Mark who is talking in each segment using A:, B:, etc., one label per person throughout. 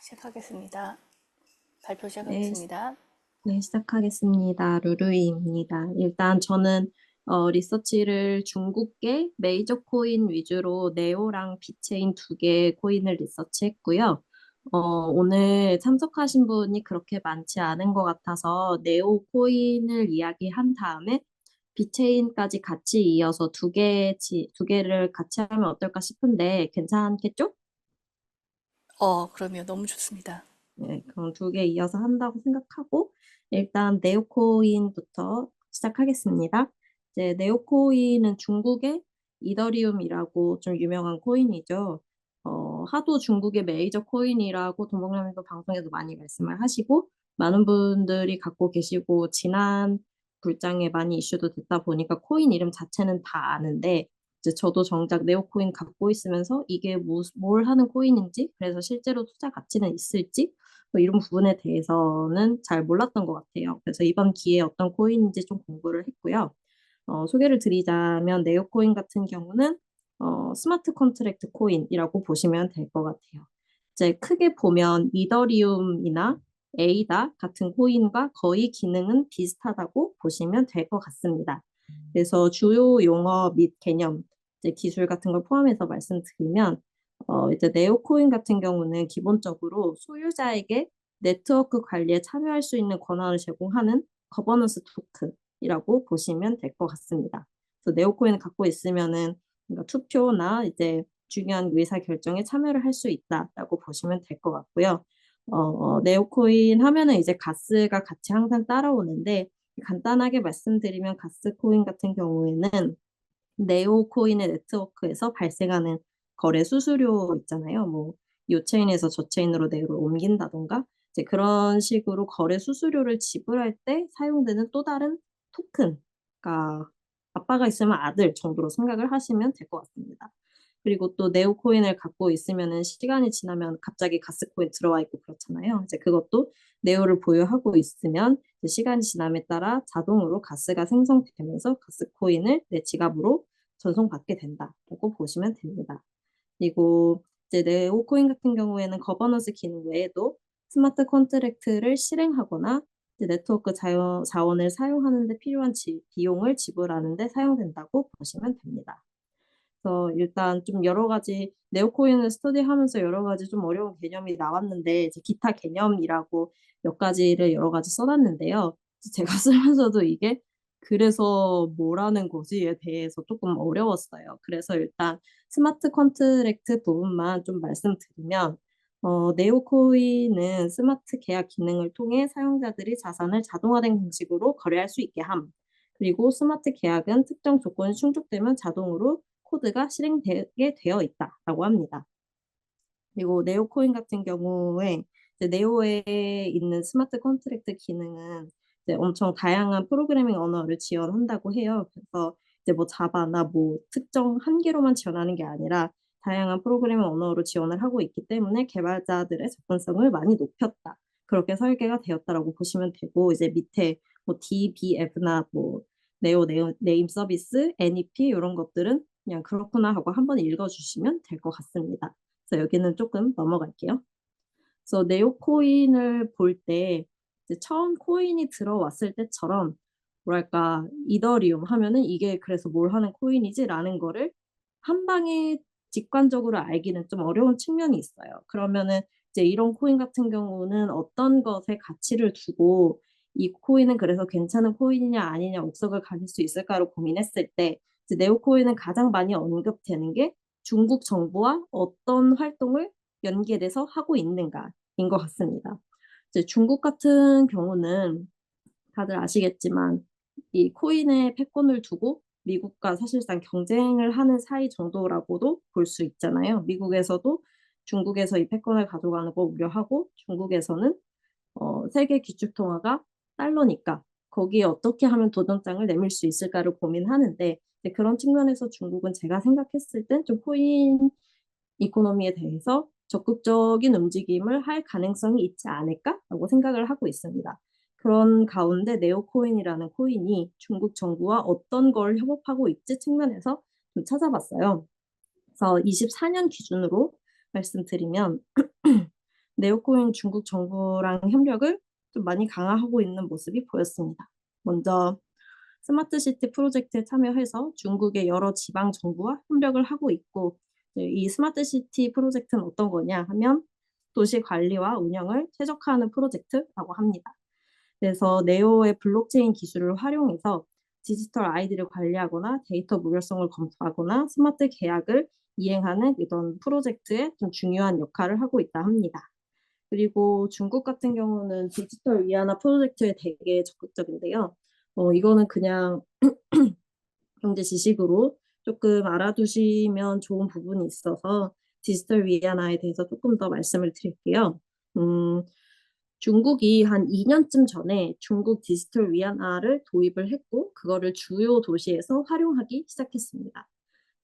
A: 시작하겠습니다. 발표
B: 네,
A: 시작하겠습니다.
B: 네, 시작하겠습니다. 루루이입니다. 일단 저는 리서치를 중국계 메이저 코인 위주로 네오랑 비체인 두 개의 코인을 리서치했고요. 오늘 참석하신 분이 그렇게 많지 않은 것 같아서 네오 코인을 이야기한 다음에 비체인까지 같이 이어서 두 개를 같이 하면 어떨까 싶은데 괜찮겠죠?
A: 그러면 너무 좋습니다.
B: 네, 그럼 두 개 이어서 한다고 생각하고 일단 네오코인부터 시작하겠습니다. 이제 네오코인은 중국의 이더리움이라고 좀 유명한 코인이죠. 하도 중국의 메이저 코인이라고 동범님도 방송에서 많이 말씀을 하시고 많은 분들이 갖고 계시고 지난 불장에 많이 이슈도 됐다 보니까 코인 이름 자체는 다 아는데 이제 저도 정작 네오코인 갖고 있으면서 이게 뭘 하는 코인인지 그래서 실제로 투자 가치는 있을지 뭐 이런 부분에 대해서는 잘 몰랐던 것 같아요. 그래서 이번 기회에 어떤 코인인지 좀 공부를 했고요. 소개를 드리자면 네오코인 같은 경우는 스마트 컨트랙트 코인이라고 보시면 될 것 같아요. 이제 크게 보면 이더리움이나 에이다 같은 코인과 거의 기능은 비슷하다고 보시면 될 것 같습니다. 그래서 주요 용어 및 개념, 이제 기술 같은 걸 포함해서 말씀드리면 이제 네오코인 같은 경우는 기본적으로 소유자에게 네트워크 관리에 참여할 수 있는 권한을 제공하는 거버넌스 토큰이라고 보시면 될 것 같습니다. 그래서 네오코인을 갖고 있으면은 그러니까 투표나 이제 중요한 의사 결정에 참여를 할 수 있다라고 보시면 될 것 같고요. 네오코인 하면은 이제 가스가 같이 항상 따라오는데 간단하게 말씀드리면 가스코인 같은 경우에는 네오코인의 네트워크에서 발생하는 거래 수수료 있잖아요. 뭐, 이 체인에서 저 체인으로 네오를 옮긴다던가, 이제 그런 식으로 거래 수수료를 지불할 때 사용되는 또 다른 토큰, 그러니까 아빠가 있으면 아들 정도로 생각을 하시면 될 것 같습니다. 그리고 또 네오코인을 갖고 있으면은 시간이 지나면 갑자기 가스코인 들어와 있고 그렇잖아요. 이제 그것도 네오를 보유하고 있으면 이제 시간이 지남에 따라 자동으로 가스가 생성되면서 가스코인을 내 지갑으로 전송받게 된다라고 보시면 됩니다. 그리고 이제 네오코인 같은 경우에는 거버넌스 기능 외에도 스마트 컨트랙트를 실행하거나 이제 네트워크 자원을 사용하는 데 필요한 비용을 지불하는 데 사용된다고 보시면 됩니다. 그래서 일단 좀 여러 가지 네오코인을 스터디하면서 여러 가지 좀 어려운 개념이 나왔는데 이제 기타 개념이라고 몇 가지를 여러 가지 써놨는데요. 제가 쓰면서도 이게 그래서 뭐라는 거지에 대해서 조금 어려웠어요. 그래서 일단 스마트 컨트랙트 부분만 좀 말씀드리면 네오코인은 스마트 계약 기능을 통해 사용자들이 자산을 자동화된 방식으로 거래할 수 있게 함. 그리고 스마트 계약은 특정 조건이 충족되면 자동으로 코드가 실행되게 되어 있다라고 합니다. 그리고 네오코인 같은 경우에 이제 네오에 있는 스마트 컨트랙트 기능은 이제 엄청 다양한 프로그래밍 언어를 지원한다고 해요. 그래서 이제 뭐 자바나 뭐 특정 한 개로만 지원하는 게 아니라 다양한 프로그래밍 언어로 지원을 하고 있기 때문에 개발자들의 접근성을 많이 높였다. 그렇게 설계가 되었다라고 보시면 되고 이제 밑에 뭐 DBF나 뭐 네오 네임 서비스, NEP 이런 것들은 그냥 그렇구나 하고 한번 읽어주시면 될 것 같습니다. 그래서 여기는 조금 넘어갈게요. 그래서 네오코인을 볼 때 처음 코인이 들어왔을 때처럼 뭐랄까 이더리움 하면은 이게 그래서 뭘 하는 코인이지라는 거를 한 방에 직관적으로 알기는 좀 어려운 측면이 있어요. 그러면은 이제 이런 코인 같은 경우는 어떤 것에 가치를 두고 이 코인은 그래서 괜찮은 코인이냐 아니냐 옥석을 가릴 수 있을까로 고민했을 때 이제 네오코인은 가장 많이 언급되는 게 중국 정부와 어떤 활동을 연계돼서 하고 있는가인 것 같습니다. 이제 중국 같은 경우는 다들 아시겠지만 이 코인의 패권을 두고 미국과 사실상 경쟁을 하는 사이 정도라고도 볼 수 있잖아요. 미국에서도 중국에서 이 패권을 가져가는 걸 우려하고 중국에서는 세계 기축통화가 달러니까 거기에 어떻게 하면 도전장을 내밀 수 있을까를 고민하는데 그런 측면에서 중국은 제가 생각했을 땐 좀 코인 이코노미에 대해서 적극적인 움직임을 할 가능성이 있지 않을까라고 생각을 하고 있습니다. 그런 가운데 네오코인이라는 코인이 중국 정부와 어떤 걸 협업하고 있지 측면에서 좀 찾아봤어요. 그래서 24년 기준으로 말씀드리면 네오코인 중국 정부랑 협력을 좀 많이 강화하고 있는 모습이 보였습니다. 먼저 스마트시티 프로젝트에 참여해서 중국의 여러 지방 정부와 협력을 하고 있고, 이 스마트시티 프로젝트는 어떤 거냐 하면 도시 관리와 운영을 최적화하는 프로젝트라고 합니다. 그래서 네오의 블록체인 기술을 활용해서 디지털 아이디를 관리하거나 데이터 무결성을 검토하거나 스마트 계약을 이행하는 이런 프로젝트에 좀 중요한 역할을 하고 있다 합니다. 그리고 중국 같은 경우는 디지털 위안화 프로젝트에 되게 적극적인데요. 이거는 그냥 경제 지식으로 조금 알아두시면 좋은 부분이 있어서 디지털 위안화에 대해서 조금 더 말씀을 드릴게요. 음, 중국이 한 2년쯤 전에 중국 디지털 위안화를 도입을 했고, 그거를 주요 도시에서 활용하기 시작했습니다.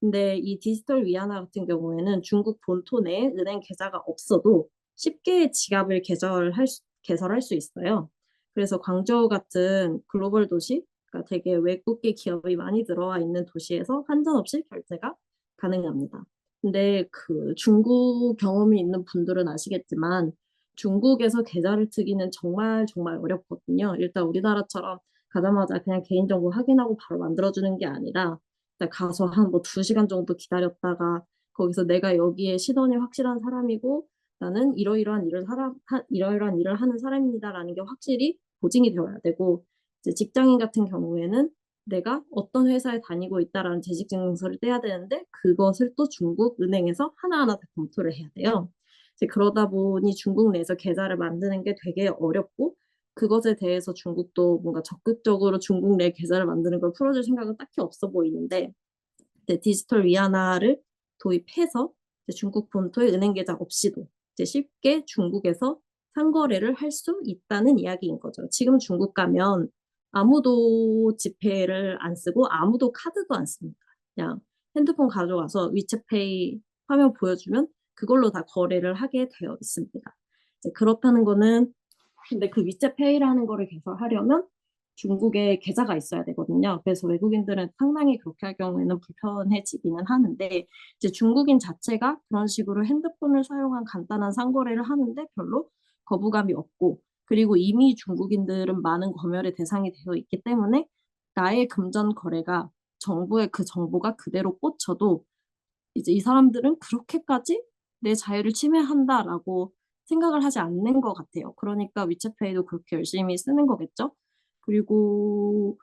B: 근데 이 디지털 위안화 같은 경우에는 중국 본토 내에 은행 계좌가 없어도 쉽게 지갑을 개설할 수 있어요. 그래서 광저우 같은 글로벌 도시, 그러니까 되게 외국계 기업이 많이 들어와 있는 도시에서 환전 없이 결제가 가능합니다. 근데 그 중국 경험이 있는 분들은 아시겠지만 중국에서 계좌를 트기는 정말 정말 어렵거든요. 일단 우리나라처럼 가자마자 그냥 개인정보 확인하고 바로 만들어주는 게 아니라 가서 한 뭐 2시간 정도 기다렸다가 거기서 내가 여기에 신원이 확실한 사람이고 나는 이러이러한 일을 하는 사람입니다라는 게 확실히 보증이 되어야 되고, 이제 직장인 같은 경우에는 내가 어떤 회사에 다니고 있다라는 재직증명서를 떼야 되는데 그것을 또 중국 은행에서 하나하나 다 검토를 해야 돼요. 이제 그러다 보니 중국 내에서 계좌를 만드는 게 되게 어렵고, 그것에 대해서 중국도 뭔가 적극적으로 중국 내 계좌를 만드는 걸 풀어줄 생각은 딱히 없어 보이는데, 이제 디지털 위안화를 도입해서 이제 중국 본토의 은행 계좌 없이도 이제 쉽게 중국에서 상거래를 할 수 있다는 이야기인 거죠. 지금 중국 가면 아무도 지폐를 안 쓰고 아무도 카드도 안 씁니다. 그냥 핸드폰 가져가서 위챗페이 화면 보여주면 그걸로 다 거래를 하게 되어 있습니다. 이제 그렇다는 거는, 근데 그 위챗페이라는 거를 개설하려면 중국에 계좌가 있어야 되거든요. 그래서 외국인들은 상당히 그렇게 할 경우에는 불편해지기는 하는데, 이제 중국인 자체가 그런 식으로 핸드폰을 사용한 간단한 상거래를 하는데 별로 거부감이 없고, 그리고 이미 중국인들은 많은 검열의 대상이 되어 있기 때문에 나의 금전 거래가 정부의 그 정보가 그대로 꽂혀도 이제 이 사람들은 그렇게까지 내 자유를 침해한다라고 생각을 하지 않는 것 같아요. 그러니까 위챗페이도 그렇게 열심히 쓰는 거겠죠. 그리고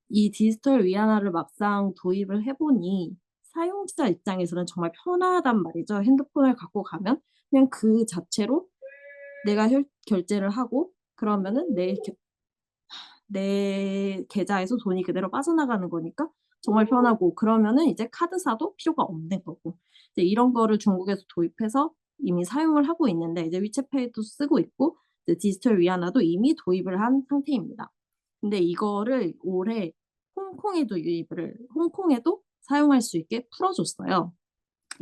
B: 이 디지털 위안화를 막상 도입을 해보니 사용자 입장에서는 정말 편하단 말이죠. 핸드폰을 갖고 가면 그냥 그 자체로 내가 결제를 하고 그러면은 내 계좌에서 돈이 그대로 빠져나가는 거니까 정말 편하고, 그러면은 이제 카드사도 필요가 없는 거고, 이제 이런 거를 중국에서 도입해서 이미 사용을 하고 있는데, 이제 위챗페이도 쓰고 있고 이제 디지털 위안화도 이미 도입을 한 상태입니다. 근데 이거를 올해 홍콩에도 사용할 수 있게 풀어줬어요.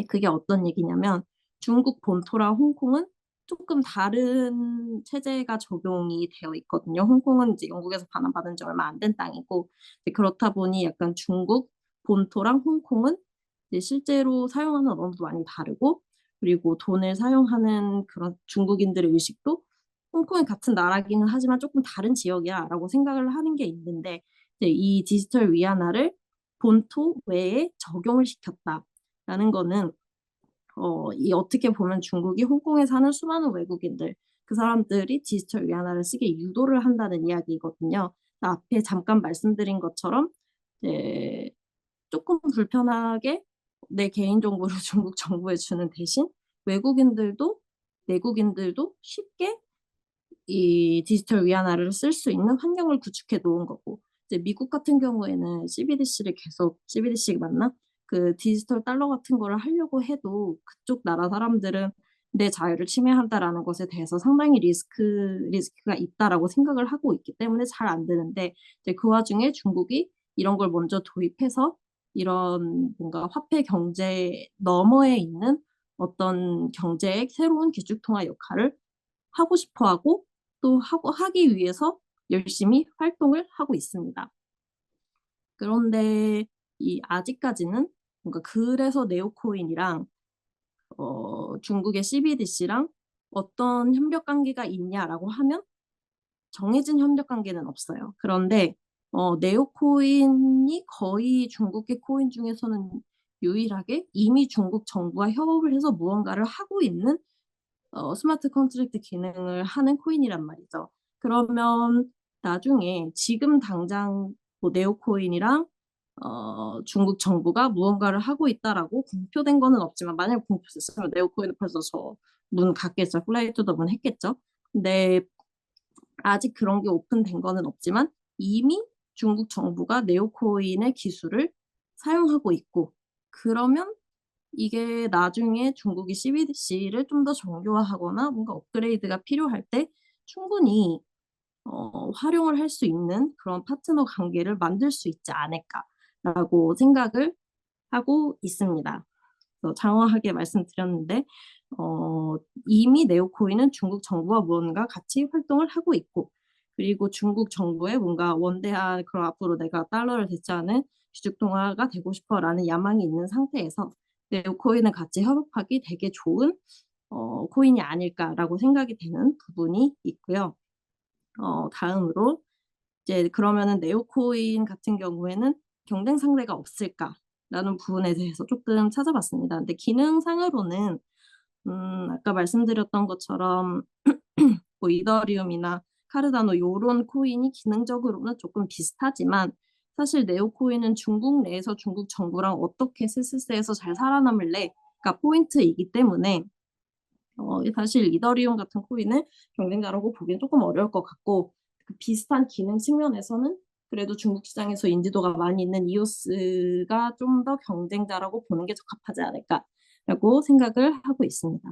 B: 그게 어떤 얘기냐면 중국 본토랑 홍콩은 조금 다른 체제가 적용이 되어 있거든요. 홍콩은 이제 영국에서 반환받은 지 얼마 안 된 땅이고, 이제 그렇다 보니 약간 중국 본토랑 홍콩은 이제 실제로 사용하는 언어도 많이 다르고, 그리고 돈을 사용하는 그런 중국인들의 의식도 홍콩이 같은 나라기는 하지만 조금 다른 지역이야라고 생각을 하는 게 있는데, 이제 이 디지털 위안화를 본토 외에 적용을 시켰다라는 거는 이 어떻게 보면 중국이 홍콩에 사는 수많은 외국인들, 그 사람들이 디지털 위안화를 쓰게 유도를 한다는 이야기거든요. 앞에 잠깐 말씀드린 것처럼 이제 조금 불편하게 내 개인정보를 중국 정부에 주는 대신 외국인들도 내국인들도 쉽게 이 디지털 위안화를 쓸 수 있는 환경을 구축해 놓은 거고, 이제 미국 같은 경우에는 CBDC 맞나? 그 디지털 달러 같은 거를 하려고 해도 그쪽 나라 사람들은 내 자유를 침해한다라는 것에 대해서 상당히 리스크가 있다라고 생각을 하고 있기 때문에 잘 안 되는데, 이제 그 와중에 중국이 이런 걸 먼저 도입해서 이런 뭔가 화폐 경제 너머에 있는 어떤 경제의 새로운 기축통화 역할을 하고 싶어 하고 또 하기 위해서 열심히 활동을 하고 있습니다. 그런데 아직까지는 뭔가 그래서 네오코인이랑 중국의 CBDC랑 어떤 협력 관계가 있냐라고 하면 정해진 협력 관계는 없어요. 그런데 네오코인이 거의 중국계 코인 중에서는 유일하게 이미 중국 정부와 협업을 해서 무언가를 하고 있는 스마트 컨트랙트 기능을 하는 코인이란 말이죠. 그러면 나중에 지금 당장 뭐 네오코인이랑 중국 정부가 무언가를 하고 있다라고 공표된 거는 없지만, 만약에 공표됐으면 네오코인은 벌써 저 문 갔겠죠. 플라이 투 더 문 했겠죠. 근데 아직 그런 게 오픈된 거는 없지만 이미 중국 정부가 네오코인의 기술을 사용하고 있고, 그러면 이게 나중에 중국이 CBDC를 좀 더 정교화하거나 뭔가 업그레이드가 필요할 때 충분히 활용을 할 수 있는 그런 파트너 관계를 만들 수 있지 않을까라고 생각을 하고 있습니다. 장황하게 말씀드렸는데 어, 이미 네오코인은 중국 정부와 무언가 같이 활동을 하고 있고, 그리고 중국 정부의 뭔가 원대한 그런 앞으로 내가 달러를 대체하는 주주통화가 되고 싶어라는 야망이 있는 상태에서 네오코인은 같이 협업하기 되게 좋은 코인이 아닐까라고 생각이 되는 부분이 있고요. 다음으로 이제 그러면은 네오코인 같은 경우에는 경쟁 상대가 없을까라는 부분에 대해서 조금 찾아봤습니다. 근데 기능상으로는 아까 말씀드렸던 것처럼 뭐 이더리움이나 카르다노 요런 코인이 기능적으로는 조금 비슷하지만, 사실 네오코인은 중국 내에서 중국 정부랑 어떻게 스스스에서 잘 살아남을래가 포인트이기 때문에 사실 이더리움 같은 코인을 경쟁자라고 보기엔 조금 어려울 것 같고, 그 비슷한 기능 측면에서는 그래도 중국 시장에서 인지도가 많이 있는 이오스가 좀 더 경쟁자라고 보는 게 적합하지 않을까라고 생각을 하고 있습니다.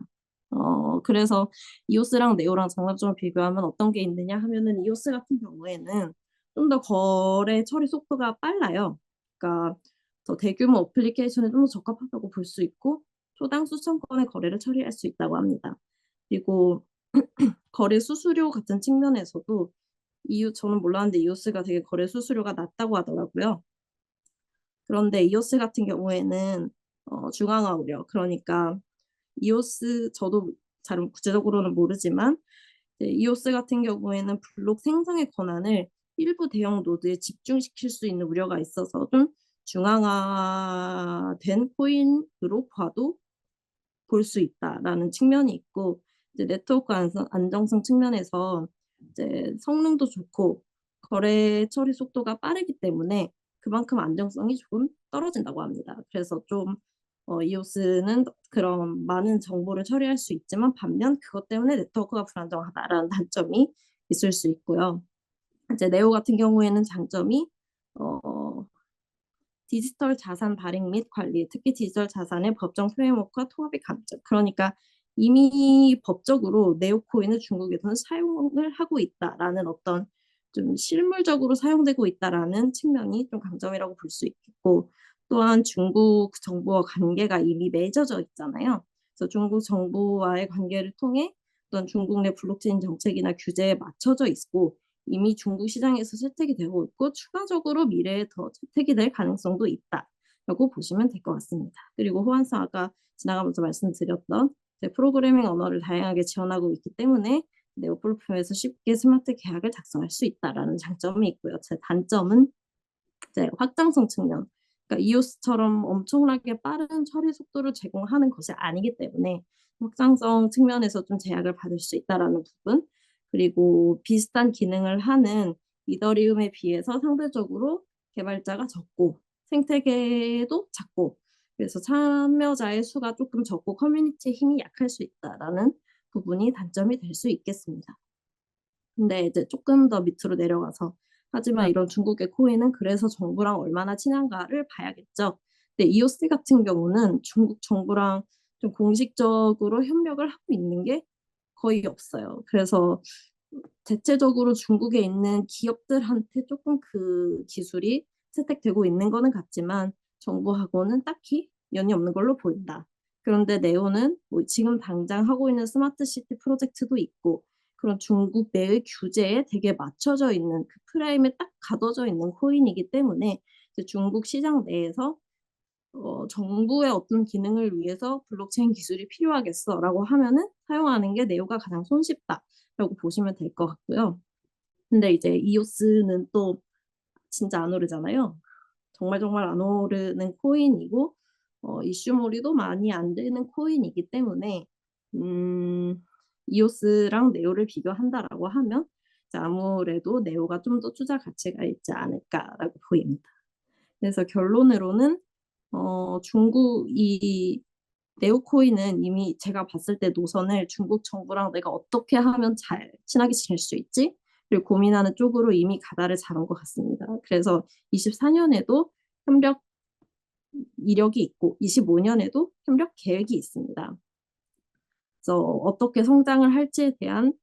B: 그래서 이오스랑 네오랑 장단점을 비교하면 어떤 게 있느냐 하면은, 이오스 같은 경우에는 좀 더 거래 처리 속도가 빨라요. 그러니까 더 대규모 어플리케이션에 좀 더 적합하다고 볼 수 있고, 초당 수천 건의 거래를 처리할 수 있다고 합니다. 그리고 거래 수수료 같은 측면에서도 저는 몰랐는데 이오스가 되게 거래 수수료가 낮다고 하더라고요. 그런데 이오스 같은 경우에는 중앙화 우려, 그러니까 이오스, 저도 잘 구체적으로는 모르지만 이오스 같은 경우에는 블록 생성의 권한을 일부 대형 노드에 집중시킬 수 있는 우려가 있어서 좀 중앙화된 코인으로 봐도 볼 수 있다라는 측면이 있고, 이제 네트워크 안정성 측면에서 이제 성능도 좋고 거래 처리 속도가 빠르기 때문에 그만큼 안정성이 조금 떨어진다고 합니다. 그래서 좀 이오스는 그런 많은 정보를 처리할 수 있지만, 반면 그것 때문에 네트워크가 불안정하다라는 단점이 있을 수 있고요. 이제 네오 같은 경우에는 장점이 어, 디지털 자산 발행 및 관리, 특히 디지털 자산의 법정 프레임워크와 통합이 가능하죠. 그러니까 이미 법적으로 네오코인을 중국에서는 사용을 하고 있다라는 어떤 좀 실물적으로 사용되고 있다라는 측면이 좀 강점이라고 볼 수 있겠고, 또한 중국 정부와 관계가 이미 맺어져 있잖아요. 그래서 중국 정부와의 관계를 통해 어떤 중국 내 블록체인 정책이나 규제에 맞춰져 있고 이미 중국 시장에서 채택이 되고 있고, 추가적으로 미래에 더 채택이 될 가능성도 있다라고 보시면 될 것 같습니다. 그리고 호환성, 아까 지나가면서 말씀드렸던 프로그래밍 언어를 다양하게 지원하고 있기 때문에 네오 플랫폼에서 쉽게 스마트 계약을 작성할 수 있다라는 장점이 있고요. 제 단점은 이제 확장성 측면. 그러니까 이오스처럼 엄청나게 빠른 처리 속도를 제공하는 것이 아니기 때문에 확장성 측면에서 좀 제약을 받을 수 있다라는 부분. 그리고 비슷한 기능을 하는 이더리움에 비해서 상대적으로 개발자가 적고 생태계도 작고, 그래서 참여자의 수가 조금 적고 커뮤니티의 힘이 약할 수 있다라는 부분이 단점이 될 수 있겠습니다. 근데 이제 조금 더 밑으로 내려가서, 하지만 이런 중국의 코인은 그래서 정부랑 얼마나 친한가를 봐야겠죠. 근데 이오스 같은 경우는 중국 정부랑 좀 공식적으로 협력을 하고 있는 게 거의 없어요. 그래서 대체적으로 중국에 있는 기업들한테 조금 그 기술이 채택되고 있는 거는 같지만 정부하고는 딱히 연이 없는 걸로 보인다. 그런데 네오는 뭐 지금 당장 하고 있는 스마트 시티 프로젝트도 있고, 그런 중국 내의 규제에 되게 맞춰져 있는 그 프레임에 딱 가둬져 있는 코인이기 때문에 이제 중국 시장 내에서 정부의 어떤 기능을 위해서 블록체인 기술이 필요하겠어라고 하면은 사용하는 게 네오가 가장 손쉽다라고 보시면 될 것 같고요. 근데 이제 이오스는 또 진짜 안 오르잖아요. 정말 정말 안 오르는 코인이고 이슈몰이도 많이 안 되는 코인이기 때문에 음, 이오스랑 네오를 비교한다라고 하면 이제 아무래도 네오가 좀 더 투자 가치가 있지 않을까라고 보입니다. 그래서 결론으로는 중국 이 네오코인은 이미 제가 봤을 때 노선을 중국 정부랑 내가 어떻게 하면 잘 친하게 지낼 수 있지? 를 고민하는 쪽으로 이미 가다를 잡은 것 같습니다. 그래서 24년에도 협력 이력이 있고 25년에도 협력 계획이 있습니다. 그래서 어떻게 성장을 할지에 대한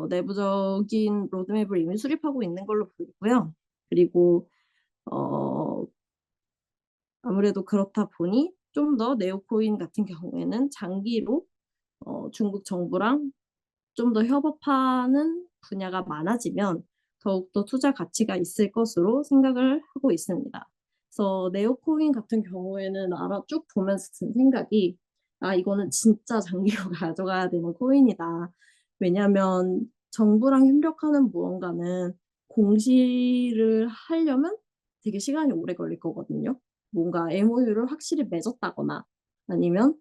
B: 내부적인 로드맵을 이미 수립하고 있는 걸로 보이고요. 그리고 어, 아무래도 그렇다 보니 좀 더 네오코인 같은 경우에는 장기로 중국 정부랑 좀 더 협업하는 분야가 많아지면 더욱더 투자 가치가 있을 것으로 생각을 하고 있습니다. 그래서 네오코인 같은 경우에는 아마 쭉 보면서 든 생각이 이거는 진짜 장기로 가져가야 되는 코인이다. 왜냐하면 정부랑 협력하는 무언가는 공시를 하려면 되게 시간이 오래 걸릴 거거든요. 뭔가 MOU를 확실히 맺었다거나 아니면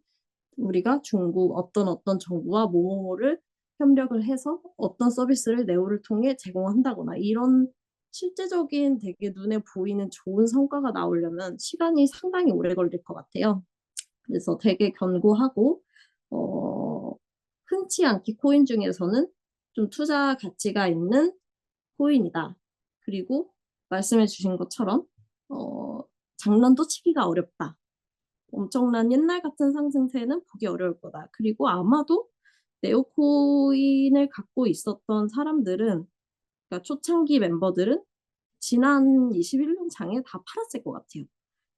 B: 우리가 중국 어떤 정부와 뭐뭐를 협력을 해서 어떤 서비스를 네오를 통해 제공한다거나 이런 실제적인 되게 눈에 보이는 좋은 성과가 나오려면 시간이 상당히 오래 걸릴 것 같아요. 그래서 되게 견고하고 어, 흔치 않게 코인 중에서는 좀 투자 가치가 있는 코인이다. 그리고 말씀해 주신 것처럼 어, 장난도 치기가 어렵다. 엄청난 옛날 같은 상승세는 보기 어려울 거다. 그리고 아마도 네오코인을 갖고 있었던 사람들은, 그러니까 초창기 멤버들은 지난 21년 장에 다 팔았을 것 같아요.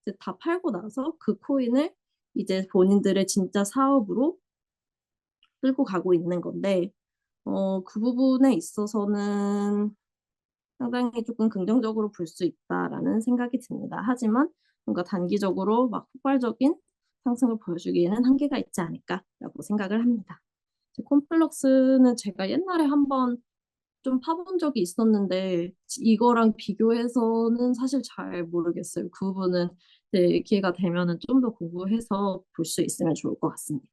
B: 이제 다 팔고 나서 그 코인을 이제 본인들의 진짜 사업으로 끌고 가고 있는 건데, 그 부분에 있어서는 상당히 조금 긍정적으로 볼 수 있다라는 생각이 듭니다. 하지만 뭔가 단기적으로 막 폭발적인 상승을 보여주기에는 한계가 있지 않을까라고 생각을 합니다. 콤플럭스는 제가 옛날에 한번 좀 파본 적이 있었는데 이거랑 비교해서는 사실 잘 모르겠어요. 그 부분은 기회가 되면은 좀 더 공부해서 볼 수 있으면 좋을 것 같습니다.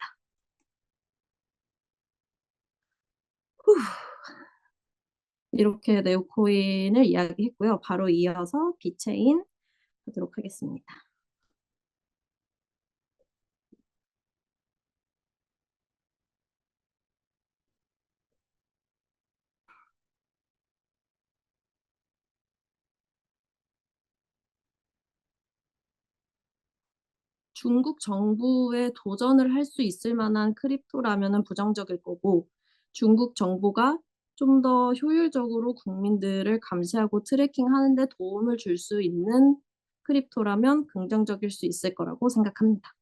B: 후, 이렇게 네오코인을 이야기했고요. 바로 이어서 비체인 보도록 하겠습니다. 중국 정부에 도전을 할 수 있을 만한 크립토라면은 부정적일 거고, 중국 정부가 좀 더 효율적으로 국민들을 감시하고 트래킹하는 데 도움을 줄 수 있는 크립토라면 긍정적일 수 있을 거라고 생각합니다.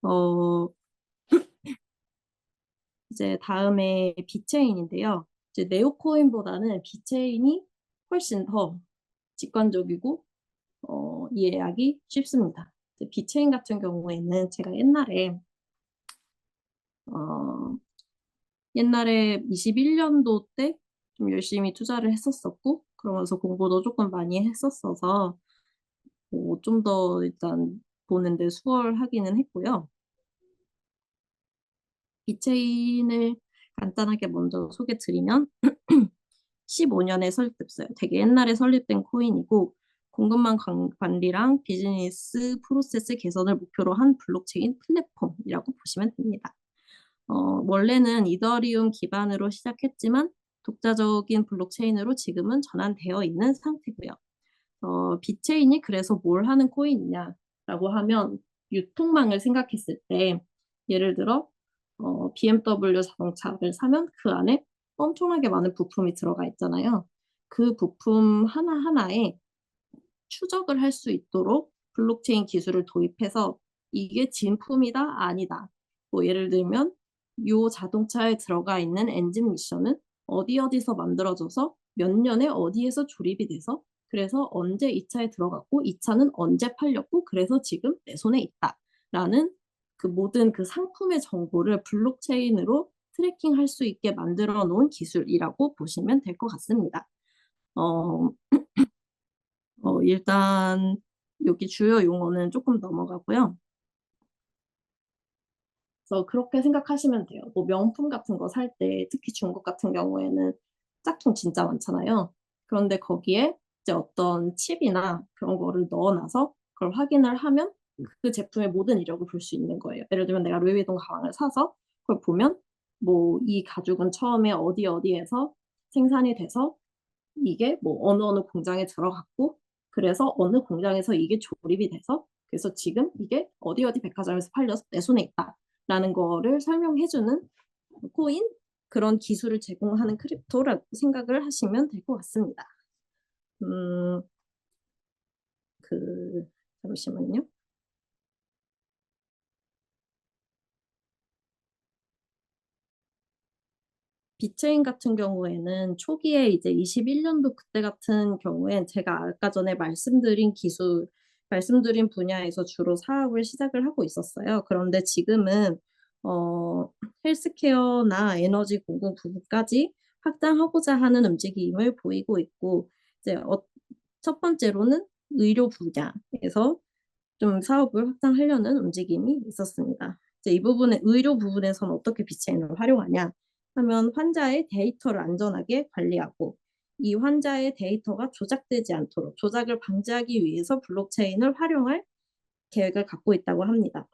B: 어, 이제 다음에 비체인인데요. 이제 네오코인보다는 비체인이 훨씬 더 직관적이고 이해하기 쉽습니다. 비체인 같은 경우에는 제가 어, 옛날에 21년도 때 좀 열심히 투자를 했었었고, 그러면서 공부도 조금 많이 했었어서, 좀 더 일단 보는데 수월하기는 했고요. 비체인을 간단하게 먼저 소개 드리면, 15년에 설립됐어요. 되게 옛날에 설립된 코인이고, 공급망 관리랑 비즈니스 프로세스 개선을 목표로 한 블록체인 플랫폼이라고 보시면 됩니다. 원래는 이더리움 기반으로 시작했지만 독자적인 블록체인으로 지금은 전환되어 있는 상태고요. 비체인이 그래서 뭘 하는 코인이냐라고 하면 유통망을 생각했을 때 예를 들어 BMW 자동차를 사면 그 안에 엄청나게 많은 부품이 들어가 있잖아요. 그 부품 하나하나에 추적을 할 수 있도록 블록체인 기술을 도입해서 이게 진품이다, 아니다. 뭐 예를 들면 이 자동차에 들어가 있는 엔진 미션은 어디서 만들어져서 몇 년에 어디에서 조립이 돼서 그래서 언제 이 차에 들어갔고 이 차는 언제 팔렸고 그래서 지금 내 손에 있다라는 그 모든 그 상품의 정보를 블록체인으로 트래킹할 수 있게 만들어 놓은 기술이라고 보시면 될 것 같습니다. 어, 일단 여기 주요 용어는 조금 넘어가고요. 그래서 그렇게 생각하시면 돼요. 뭐 명품 같은 거 살 때 특히 중국 같은 경우에는 짝퉁 진짜 많잖아요. 그런데 거기에 이제 어떤 칩이나 그런 거를 넣어놔서 그걸 확인을 하면 그 제품의 모든 이력을 볼 수 있는 거예요. 예를 들면 내가 루이비통 가방을 사서 그걸 보면 뭐 이 가죽은 처음에 어디 어디에서 생산이 돼서 이게 뭐 어느 공장에 들어갔고 그래서 어느 공장에서 이게 조립이 돼서 그래서 지금 이게 어디 어디 백화점에서 팔려서 내 손에 있다라는 거를 설명해주는 코인 그런 기술을 제공하는 크립토라고 생각을 하시면 될 것 같습니다. 음, 그 잠시만요. 비트인 같은 경우에는 초기에 이제 21년도 그때 같은 경우엔 제가 아까 전에 말씀드린 분야에서 주로 사업을 시작을 하고 있었어요. 그런데 지금은 어, 헬스케어나 에너지 공급 부분까지 확장하고자 하는 움직임을 보이고 있고 이제 첫 번째로는 의료 분야에서 좀 사업을 확장하려는 움직임이 있었습니다. 이제 이 부분에 의료 부분에서는 어떻게 비트체인을 활용하냐 하면 환자의 데이터를 안전하게 관리하고 이 환자의 데이터가 조작되지 않도록 조작을 방지하기 위해서 블록체인을 활용할 계획을 갖고 있다고 합니다.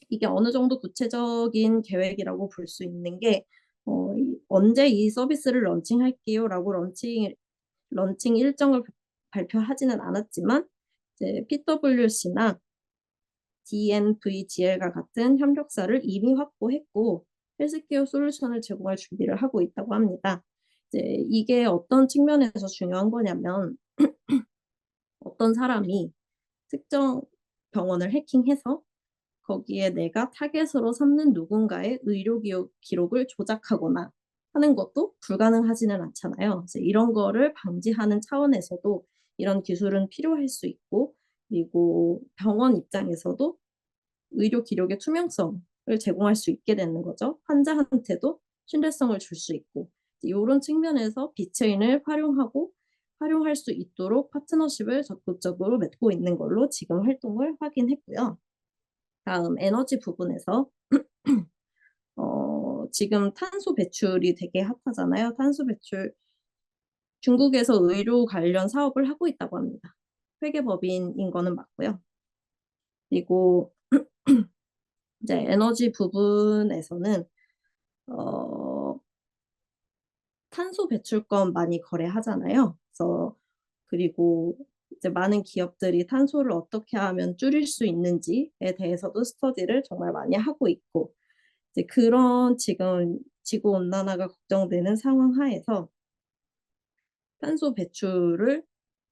B: 이게 어느 정도 구체적인 계획이라고 볼 수 있는 게 언제 이 서비스를 런칭할게요라고 런칭 일정을 발표하지는 않았지만 이제 PwC나 DNVGL과 같은 협력사를 이미 확보했고 헬스케어 솔루션을 제공할 준비를 하고 있다고 합니다. 이제 이게 어떤 측면에서 중요한 거냐면 어떤 사람이 특정 병원을 해킹해서 거기에 내가 타겟으로 삼는 누군가의 의료 기록을 조작하거나 하는 것도 불가능하지는 않잖아요. 그래서 이런 거를 방지하는 차원에서도 이런 기술은 필요할 수 있고 그리고 병원 입장에서도 의료 기록의 투명성을 제공할 수 있게 되는 거죠. 환자한테도 신뢰성을 줄 수 있고 이런 측면에서 비트체인을 활용할 수 있도록 파트너십을 적극적으로 맺고 있는 걸로 지금 활동을 확인했고요. 다음 에너지 부분에서 지금 탄소 배출이 되게 핫하잖아요. 탄소 배출 중국에서 의료 관련 사업을 하고 있다고 합니다. 회계법인인 거는 맞고요. 그리고 이제 에너지 부분에서는 어, 탄소 배출권 많이 거래하잖아요. 그래서 그리고 이제 많은 기업들이 탄소를 어떻게 하면 줄일 수 있는지에 대해서도 스터디를 정말 많이 하고 있고 이제 그런 지금 지구 온난화가 걱정되는 상황 하에서 탄소 배출을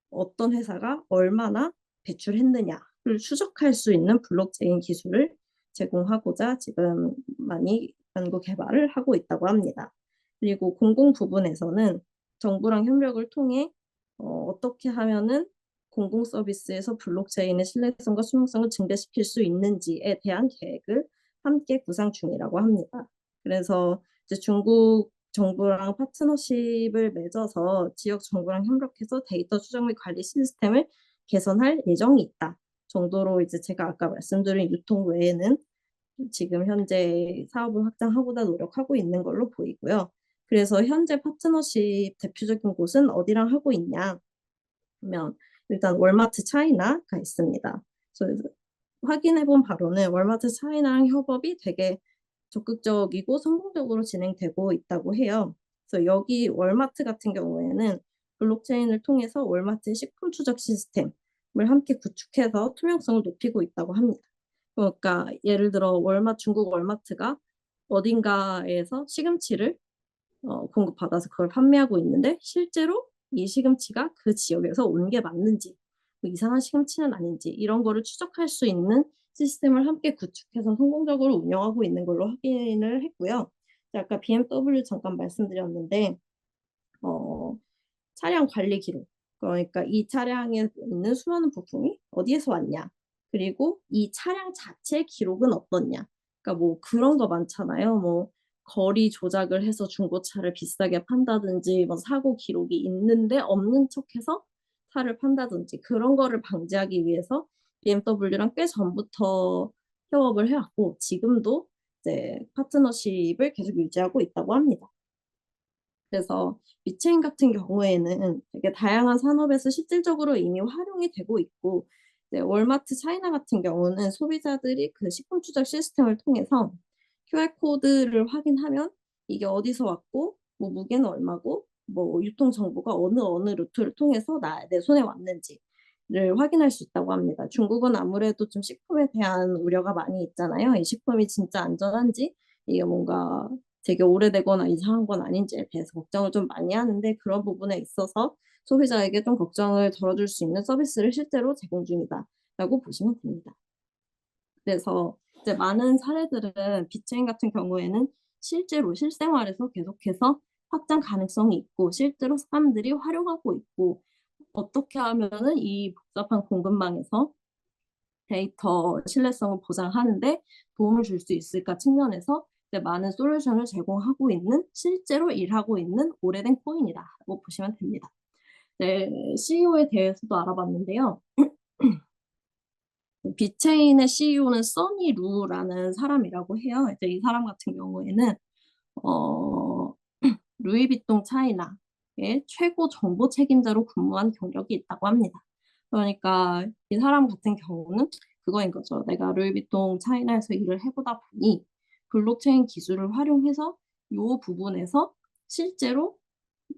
B: 어떤 회사가 얼마나 배출했느냐를 추적할 수 있는 블록체인 기술을 제공하고자 지금 많이 연구 개발을 하고 있다고 합니다. 그리고 공공 부분에서는 정부랑 협력을 통해 어떻게 하면은 공공 서비스에서 블록체인의 신뢰성과 수용성을 증대시킬 수 있는지에 대한 계획을 함께 구상 중이라고 합니다. 그래서 이제 중국 정부랑 파트너십을 맺어서 지역 정부랑 협력해서 데이터 추적 및 관리 시스템을 개선할 예정이 있다. 정도로 이제 제가 아까 말씀드린 유통 외에는 지금 현재 사업을 확장하고자 노력하고 있는 걸로 보이고요. 그래서 현재 파트너십 대표적인 곳은 어디랑 하고 있냐 하면 일단 월마트 차이나가 있습니다. 그래서 확인해 본 바로는 월마트 차이나랑 협업이 되게 적극적이고 성공적으로 진행되고 있다고 해요. 그래서 여기 월마트 같은 경우에는 블록체인을 통해서 월마트의 식품 추적 시스템을 함께 구축해서 투명성을 높이고 있다고 합니다. 그러니까 예를 들어 중국 월마트가 어딘가에서 시금치를 공급받아서 그걸 판매하고 있는데 실제로 이 시금치가 그 지역에서 온 게 맞는지 뭐 이상한 시금치는 아닌지 이런 거를 추적할 수 있는 시스템을 함께 구축해서 성공적으로 운영하고 있는 걸로 확인을 했고요. 아까 BMW 잠깐 말씀드렸는데 차량 관리 기록 그러니까 이 차량에 있는 수많은 부품이 어디에서 왔냐, 그리고 이 차량 자체의 기록은 어떻냐. 그러니까 뭐 그런 거 많잖아요. 뭐 거리 조작을 해서 중고차를 비싸게 판다든지, 뭐 사고 기록이 있는데 없는 척해서 차를 판다든지, 그런 거를 방지하기 위해서 BMW랑 꽤 전부터 협업을 해 왔고 지금도 이제 파트너십을 계속 유지하고 있다고 합니다. 그래서 위체인 같은 경우에는 되게 다양한 산업에서 실질적으로 이미 활용이 되고 있고, 이제 월마트 차이나 같은 경우는 소비자들이 그 식품 추적 시스템을 통해서 QR 코드를 확인하면 이게 어디서 왔고, 뭐 무게는 얼마고, 뭐 유통 정보가 어느 루트를 통해서 내 손에 왔는지를 확인할 수 있다고 합니다. 중국은 아무래도 좀 식품에 대한 우려가 많이 있잖아요. 이 식품이 진짜 안전한지, 이게 뭔가 되게 오래되거나 이상한 건 아닌지에 대해서 걱정을 좀 많이 하는데, 그런 부분에 있어서 소비자에게 좀 걱정을 덜어줄 수 있는 서비스를 실제로 제공 중이다라고 보시면 됩니다. 그래서 이제 많은 사례들은 비체인 같은 경우에는 실제로 실생활에서 계속해서 확장 가능성이 있고 실제로 사람들이 활용하고 있고, 어떻게 하면은 이 복잡한 공급망에서 데이터 신뢰성을 보장하는데 도움을 줄 수 있을까 측면에서 이제 많은 솔루션을 제공하고 있는, 실제로 일하고 있는 오래된 코인이다라고 보시면 됩니다. 네, CEO에 대해서도 알아봤는데요. 비체인의 CEO는 써니 루라는 사람이라고 해요. 이제 이 사람 같은 경우에는 어, 루이비통 차이나의 최고 정보 책임자로 근무한 경력이 있다고 합니다. 그러니까 이 사람 같은 경우는 그거인 거죠. 내가 루이비통 차이나에서 일을 해보다 보니 블록체인 기술을 활용해서 이 부분에서 실제로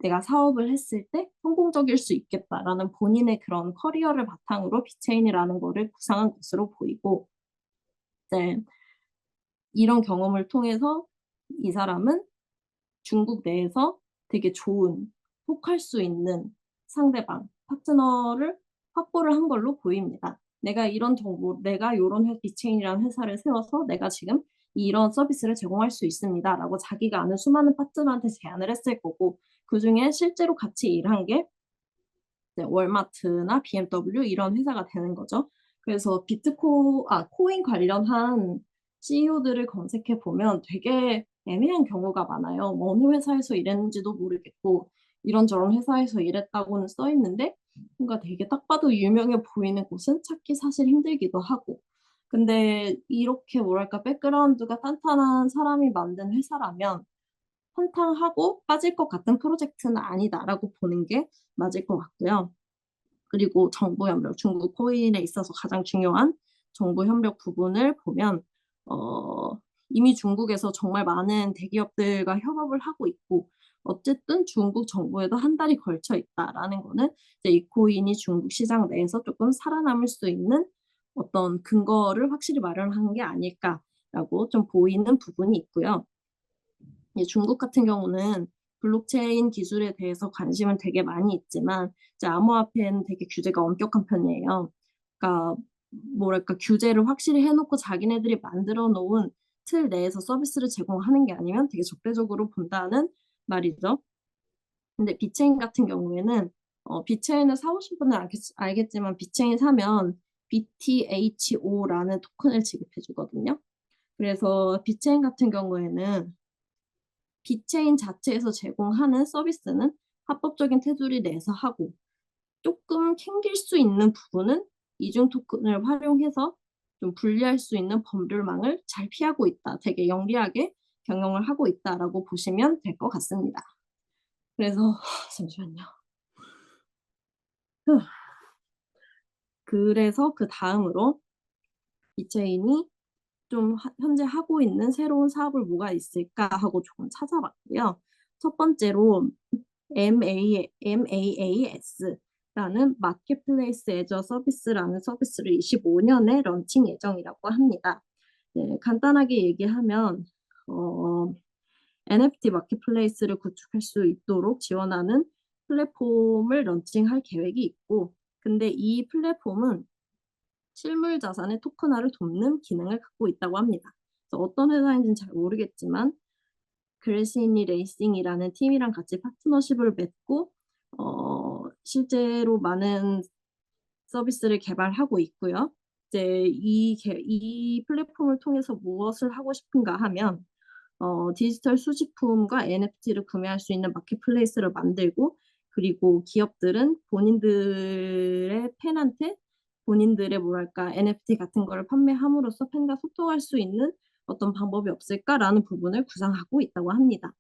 B: 내가 사업을 했을 때 성공적일 수 있겠다라는 본인의 그런 커리어를 바탕으로 비체인이라는 거를 구상한 것으로 보이고, 이제 이런 경험을 통해서 이 사람은 중국 내에서 되게 좋은, 혹할 수 있는 상대방, 파트너를 확보를 한 걸로 보입니다. 내가 이런 정보, 내가 이런 비체인이라는 회사를 세워서 내가 지금 이런 서비스를 제공할 수 있습니다라고 자기가 아는 수많은 파트너한테 제안을 했을 거고, 그중에 실제로 같이 일한 게 월마트나 BMW 이런 회사가 되는 거죠. 그래서 코인 관련한 CEO들을 검색해 보면 되게 애매한 경우가 많아요. 뭐 어느 회사에서 일했는지도 모르겠고 이런저런 회사에서 일했다고는 써 있는데 뭔가 되게 딱 봐도 유명해 보이는 곳은 찾기 사실 힘들기도 하고. 근데 이렇게 뭐랄까 백그라운드가 탄탄한 사람이 만든 회사라면 한탕하고 빠질 것 같은 프로젝트는 아니다라고 보는 게 맞을 것 같고요. 그리고 정보 협력, 중국 코인에 있어서 가장 중요한 정보 협력 부분을 보면 어, 이미 중국에서 정말 많은 대기업들과 협업을 하고 있고, 어쨌든 중국 정부에도 한 달이 걸쳐 있다라는 거는 이제 이 코인이 중국 시장 내에서 조금 살아남을 수 있는 어떤 근거를 확실히 마련한 게 아닐까라고 좀 보이는 부분이 있고요. 중국 같은 경우는 블록체인 기술에 대해서 관심은 되게 많이 있지만 이제 암호화폐는 되게 규제가 엄격한 편이에요. 그러니까 뭐랄까 규제를 확실히 해놓고 자기네들이 만들어 놓은 틀 내에서 서비스를 제공하는 게 아니면 되게 적대적으로 본다는 말이죠. 근데 비체인 같은 경우에는 비체인을 사오신 분은 알겠지만 비체인 사면 BTHO라는 토큰을 지급해 주거든요. 그래서 비체인 같은 경우에는 비체인 자체에서 제공하는 서비스는 합법적인 테두리 내에서 하고, 조금 캥길 수 있는 부분은 이중 토큰을 활용해서 좀 분리할 수 있는 법률망을 잘 피하고 있다. 되게 영리하게 경영을 하고 있다라고 보시면 될 것 같습니다. 그래서 잠시만요. 그래서 그 다음으로 비체인이 좀 현재 하고 있는 새로운 사업을 뭐가 있을까 하고 조금 찾아봤고요. 첫 번째로 MAAS라는 마켓플레이스 애저 서비스라는 서비스를 25년에 런칭 예정이라고 합니다. 네, 간단하게 얘기하면 NFT 마켓플레이스를 구축할 수 있도록 지원하는 플랫폼을 런칭할 계획이 있고, 근데 이 플랫폼은 실물 자산의 토큰화를 돕는 기능을 갖고 있다고 합니다. 그래서 어떤 회사인지는 잘 모르겠지만 그레시니 레이싱이라는 팀이랑 같이 파트너십을 맺고 실제로 많은 서비스를 개발하고 있고요. 이제 이 플랫폼을 통해서 무엇을 하고 싶은가 하면 디지털 수집품과 NFT를 구매할 수 있는 마켓플레이스를 만들고, 그리고 기업들은 본인들의 팬한테 본인들의 뭐랄까 NFT 같은 거를 판매함으로써 팬과 소통할 수 있는 어떤 방법이 없을까라는 부분을 구상하고 있다고 합니다.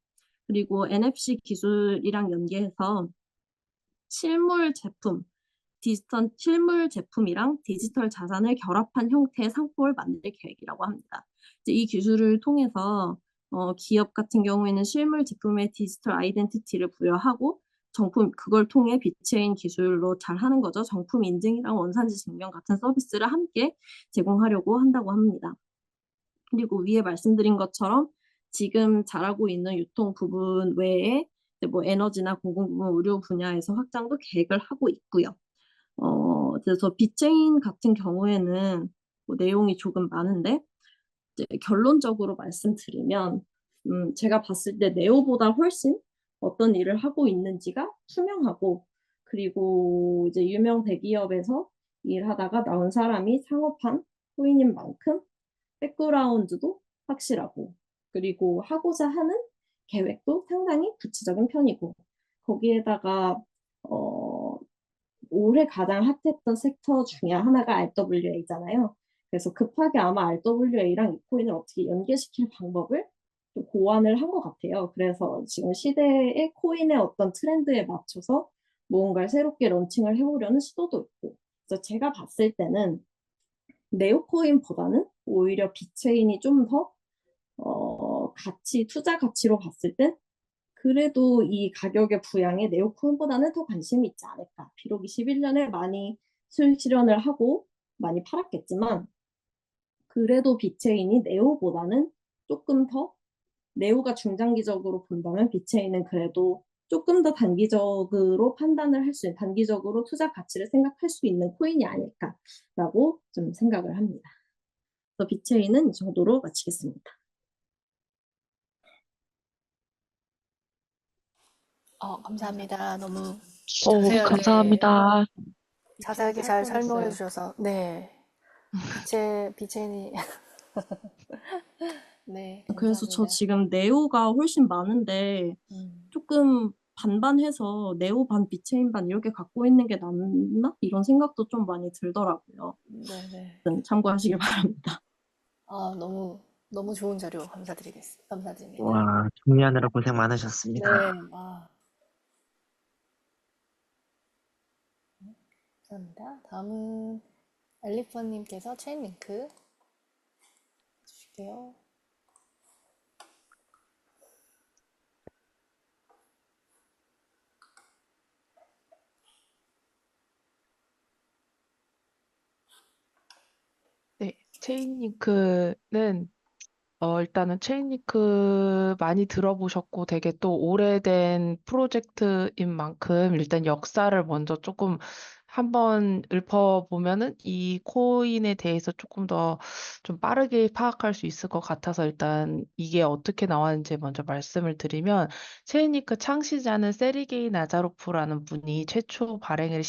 B: 그리고 NFC 기술이랑 연계해서 실물 제품, 디지털 실물 제품이랑 디지털 자산을 결합한 형태의 상품을 만들 계획이라고 합니다. 이제 이 기술을 통해서 기업 같은 경우에는 실물 제품의 디지털 아이덴티티를 부여하고 그걸 통해 비체인 기술로 잘 하는 거죠. 정품 인증이랑 원산지 증명 같은 서비스를 함께 제공하려고 한다고 합니다. 그리고 위에 말씀드린 것처럼 지금 잘하고 있는 유통 부분 외에 이제 뭐 에너지나 공공부문, 의료 분야에서 확장도 계획을 하고 있고요. 그래서 빗체인 같은 경우에는 뭐 내용이 조금 많은데, 이제 결론적으로 말씀드리면, 제가 봤을 때 네오보다 훨씬 어떤 일을 하고 있는지가 투명하고, 그리고 이제 유명 대기업에서 일하다가 나온 사람이 창업한 코인인 만큼 백그라운드도 확실하고, 그리고 하고자 하는 계획도 상당히 구체적인 편이고, 거기에다가 어, 올해 가장 핫했던 섹터 중에 하나가 RWA잖아요. 그래서 급하게 아마 RWA랑 이 코인을 어떻게 연계시킬 방법을 좀 고안을 한 것 같아요. 그래서 지금 시대의 코인의 어떤 트렌드에 맞춰서 무언가를 새롭게 런칭을 해보려는 시도도 있고, 그래서 제가 봤을 때는 네오코인보다는 오히려 빅체인이 좀 더 투자 가치로 봤을 때 그래도 이 가격의 부양에 네오코인보다는 더 관심이 있지 않을까. 비록 21년에 많이 수익 실현을 하고 많이 팔았겠지만, 그래도 빅체인이 네오보다는 조금 더, 네오가 중장기적으로 본다면 빅체인은 그래도 조금 더 단기적으로 판단을 할 수 있는, 단기적으로 투자 가치를 생각할 수 있는 코인이 아닐까라고 좀 생각을 합니다. 그래서 빅체인은 이 정도로 마치겠습니다.
A: 감사합니다. 너무 자세하게,
C: 감사합니다.
A: 자세하게
C: 할
A: 잘 설명해
C: 뻔했어요.
A: 주셔서, 네. 비체니, 네,
B: 그래서 저
A: 감사합니다.
B: 지금 네오가 훨씬 많은데
A: 음,
B: 조금 반반해서 네오 반 비체인 반 이렇게 갖고 있는 게 낫나? 이런 생각도 좀 많이 들더라고요.
A: 네네.
B: 참고하시길 바랍니다.
A: 너무, 너무 좋은 자료 감사드립니다.
D: 와, 정리하느라 고생 많으셨습니다.
A: 네, 감사합니다. 다음은 엘리펀님께서 체인 링크 주실게요.
C: 네, 체인링크는 일단은 체인링크 많이 들어보셨고 되게 또 오래된 프로젝트인 만큼 일단 역사를 먼저 조금 한번 읊어보면은 이 코인에 대해서 조금 더 좀 빠르게 파악할 수 있을 것 같아서 일단 이게 어떻게 나왔는지 먼저 말씀을 드리면 체인링크 창시자는 세르게이 나자로프라는 분이 최초 발행을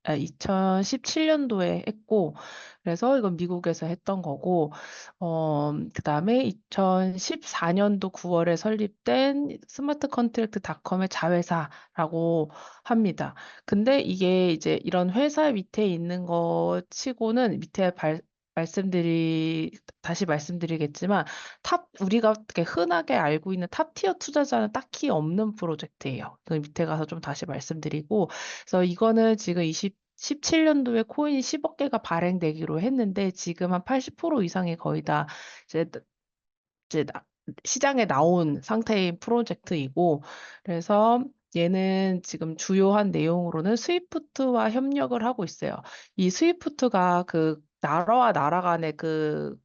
C: 2017년도에 했고 그래서 이건 미국에서 했던 거고 그다음에 2014년도 9월에 설립된 스마트 컨트랙트 닷컴의 자회사라고 합니다. 근데 이게 이제 이런 회사 밑에 있는 거 치고는 다시 말씀드리겠지만 우리가 이렇게 흔하게 알고 있는 탑티어 투자자는 딱히 없는 프로젝트예요. 그 밑에 가서 좀 다시 말씀드리고 그래서 이거는 지금 17년도에 코인이 10억 개가 발행되기로 했는데 지금 한 80% 이상이 거의 다 이제 시장에 나온 상태인 프로젝트이고 그래서 얘는 지금 주요한 내용으로는 스위프트와 협력을 하고 있어요. 이 스위프트가 그 나라와 나라 간의 그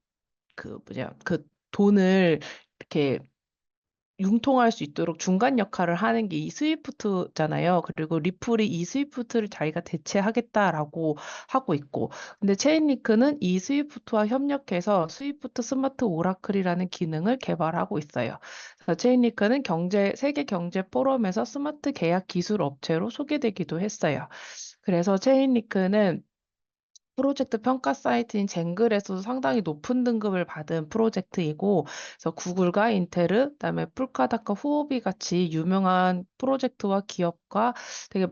C: 돈을 이렇게 융통할 수 있도록 중간 역할을 하는 게 이 스위프트잖아요. 그리고 리플이 이 스위프트를 자기가 대체하겠다라고 하고 있고, 근데 체인리크는 이 스위프트와 협력해서 스위프트 스마트 오라클이라는 기능을 개발하고 있어요. 그래서 체인리크는 세계 경제 포럼에서 스마트 계약 기술 업체로 소개되기도 했어요. 그래서 체인리크는 프로젝트 평가 사이트인 쟁글에서도 상당히 높은 등급을 받은 프로젝트이고, 그래서 구글과 인텔, 그다음에 풀카닥과 후오비 같이 유명한 프로젝트와 기업과 되게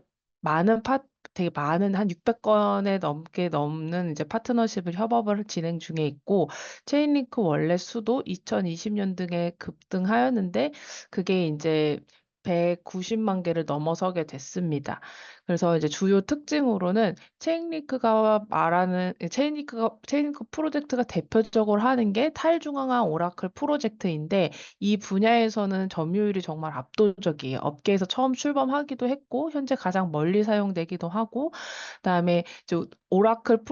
C: 되게 많은 한 600건에 넘는 이제 파트너십을 협업을 진행 중에 있고, 체인링크 원래 수도 2020년 등에 급등하였는데 그게 이제 190만 개를 넘어서게 됐습니다. 그래서 이제 주요 특징으로는 체인리크 프로젝트가 대표적으로 하는 게 탈중앙화 오라클 프로젝트인데, 이 분야에서는 점유율이 정말 압도적이에요. 업계에서 처음 출범하기도 했고 현재 가장 멀리 사용되기도 하고, 그다음에 이제 오라클이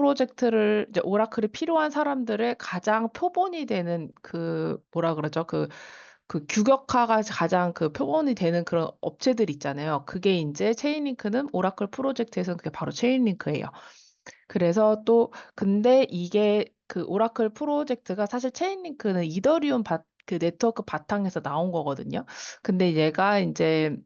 C: 필요한 사람들의 가장 표본이 되는 그 뭐라 그러죠? 그 규격화가 가장 그 표본이 되는 그런 업체들 있잖아요. 그게 이제 체인링크는 오라클 프로젝트에서는 그게 바로 체인링크예요. 그래서 근데 이게 그 오라클 프로젝트가 사실 체인링크는 이더리움 그 네트워크 바탕에서 나온 거거든요. 근데 얘가 이제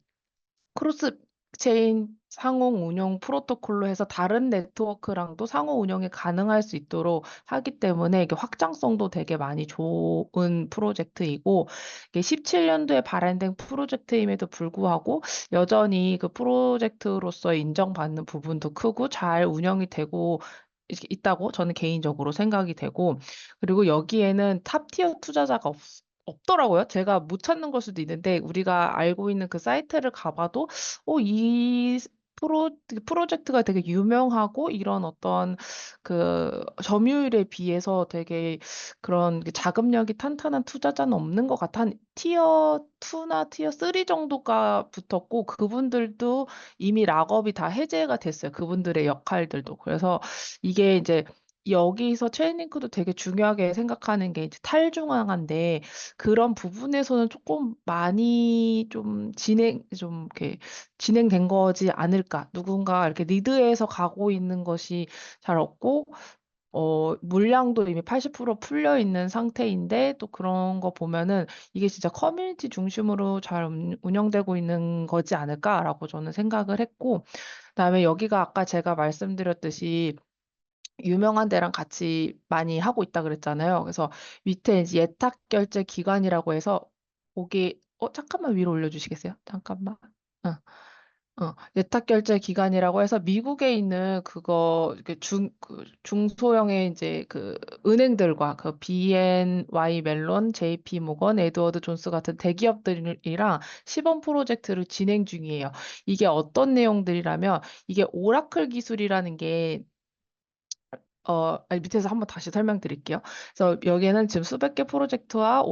C: 크로스 체인 상호 운용 프로토콜로 해서 다른 네트워크랑도 상호 운영이 가능할 수 있도록 하기 때문에 이게 확장성도 되게 많이 좋은 프로젝트이고, 이게 17년도에 발행된 프로젝트임에도 불구하고 여전히 그 프로젝트로서 인정받는 부분도 크고 잘 운영이 되고 있다고 저는 개인적으로 생각이 되고, 그리고 여기에는 탑티어 투자자가 없더라고요. 제가 못 찾는 걸 수도 있는데, 우리가 알고 있는 그 사이트를 가봐도 이 프로젝트가 되게 유명하고 이런 어떤 그 점유율에 비해서 되게 그런 그 자금력이 탄탄한 투자자는 없는 것 같아. 한 티어 2나 티어 3 정도가 붙었고, 그분들도 이미 락업이 다 해제가 됐어요. 그분들의 역할들도. 그래서 이게 이제 여기서 체인링크도 되게 중요하게 생각하는 게 이제 탈중앙화인데, 그런 부분에서는 조금 많이 좀 이렇게 진행된 거지 않을까. 누군가 이렇게 리드해서 가고 있는 것이 잘 없고, 물량도 이미 80% 풀려 있는 상태인데, 또 그런 거 보면은 이게 진짜 커뮤니티 중심으로 잘 운영되고 있는 거지 않을까라고 저는 생각을 했고, 그다음에 여기가 아까 제가 말씀드렸듯이 유명한 데랑 같이 많이 하고 있다 그랬잖아요. 그래서 밑에 이제 예탁결제 기관이라고 해서, 거기 잠깐만 위로 올려주시겠어요? 잠깐만. 어. 예탁결제 기관이라고 해서 미국에 있는 그거 중소형의 이제 그 은행들과 그 BNY 멜론, JP 모건, 에드워드 존스 같은 대기업들이랑 시범 프로젝트를 진행 중이에요. 이게 어떤 내용들이라면, 이게 오라클 기술이라는 게 아니, 밑에서 한번 다시 설명드릴게요. 그래서 여기에는 지금 수백 개 프로젝트가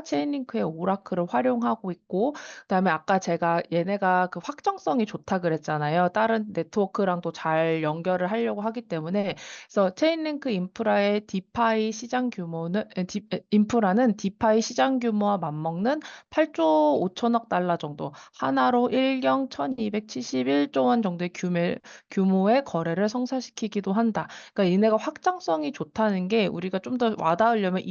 C: 체인링크의 오라클을 활용하고 있고, 그다음에 아까 제가 얘네가 그 확정성이 좋다 그랬잖아요. 다른 네트워크랑도 잘 연결을 하려고 하기 때문에. 그래서 체인링크 인프라는 디파이 시장 규모와 맞먹는 8조 5천억 달러 정도, 하나로 1경 1271조 원 정도의 규모의 거래를 성사시키기도 한다. 그러니까 얘네가 확장성이 좋다는 게, 우리가 좀 더 와닿으려면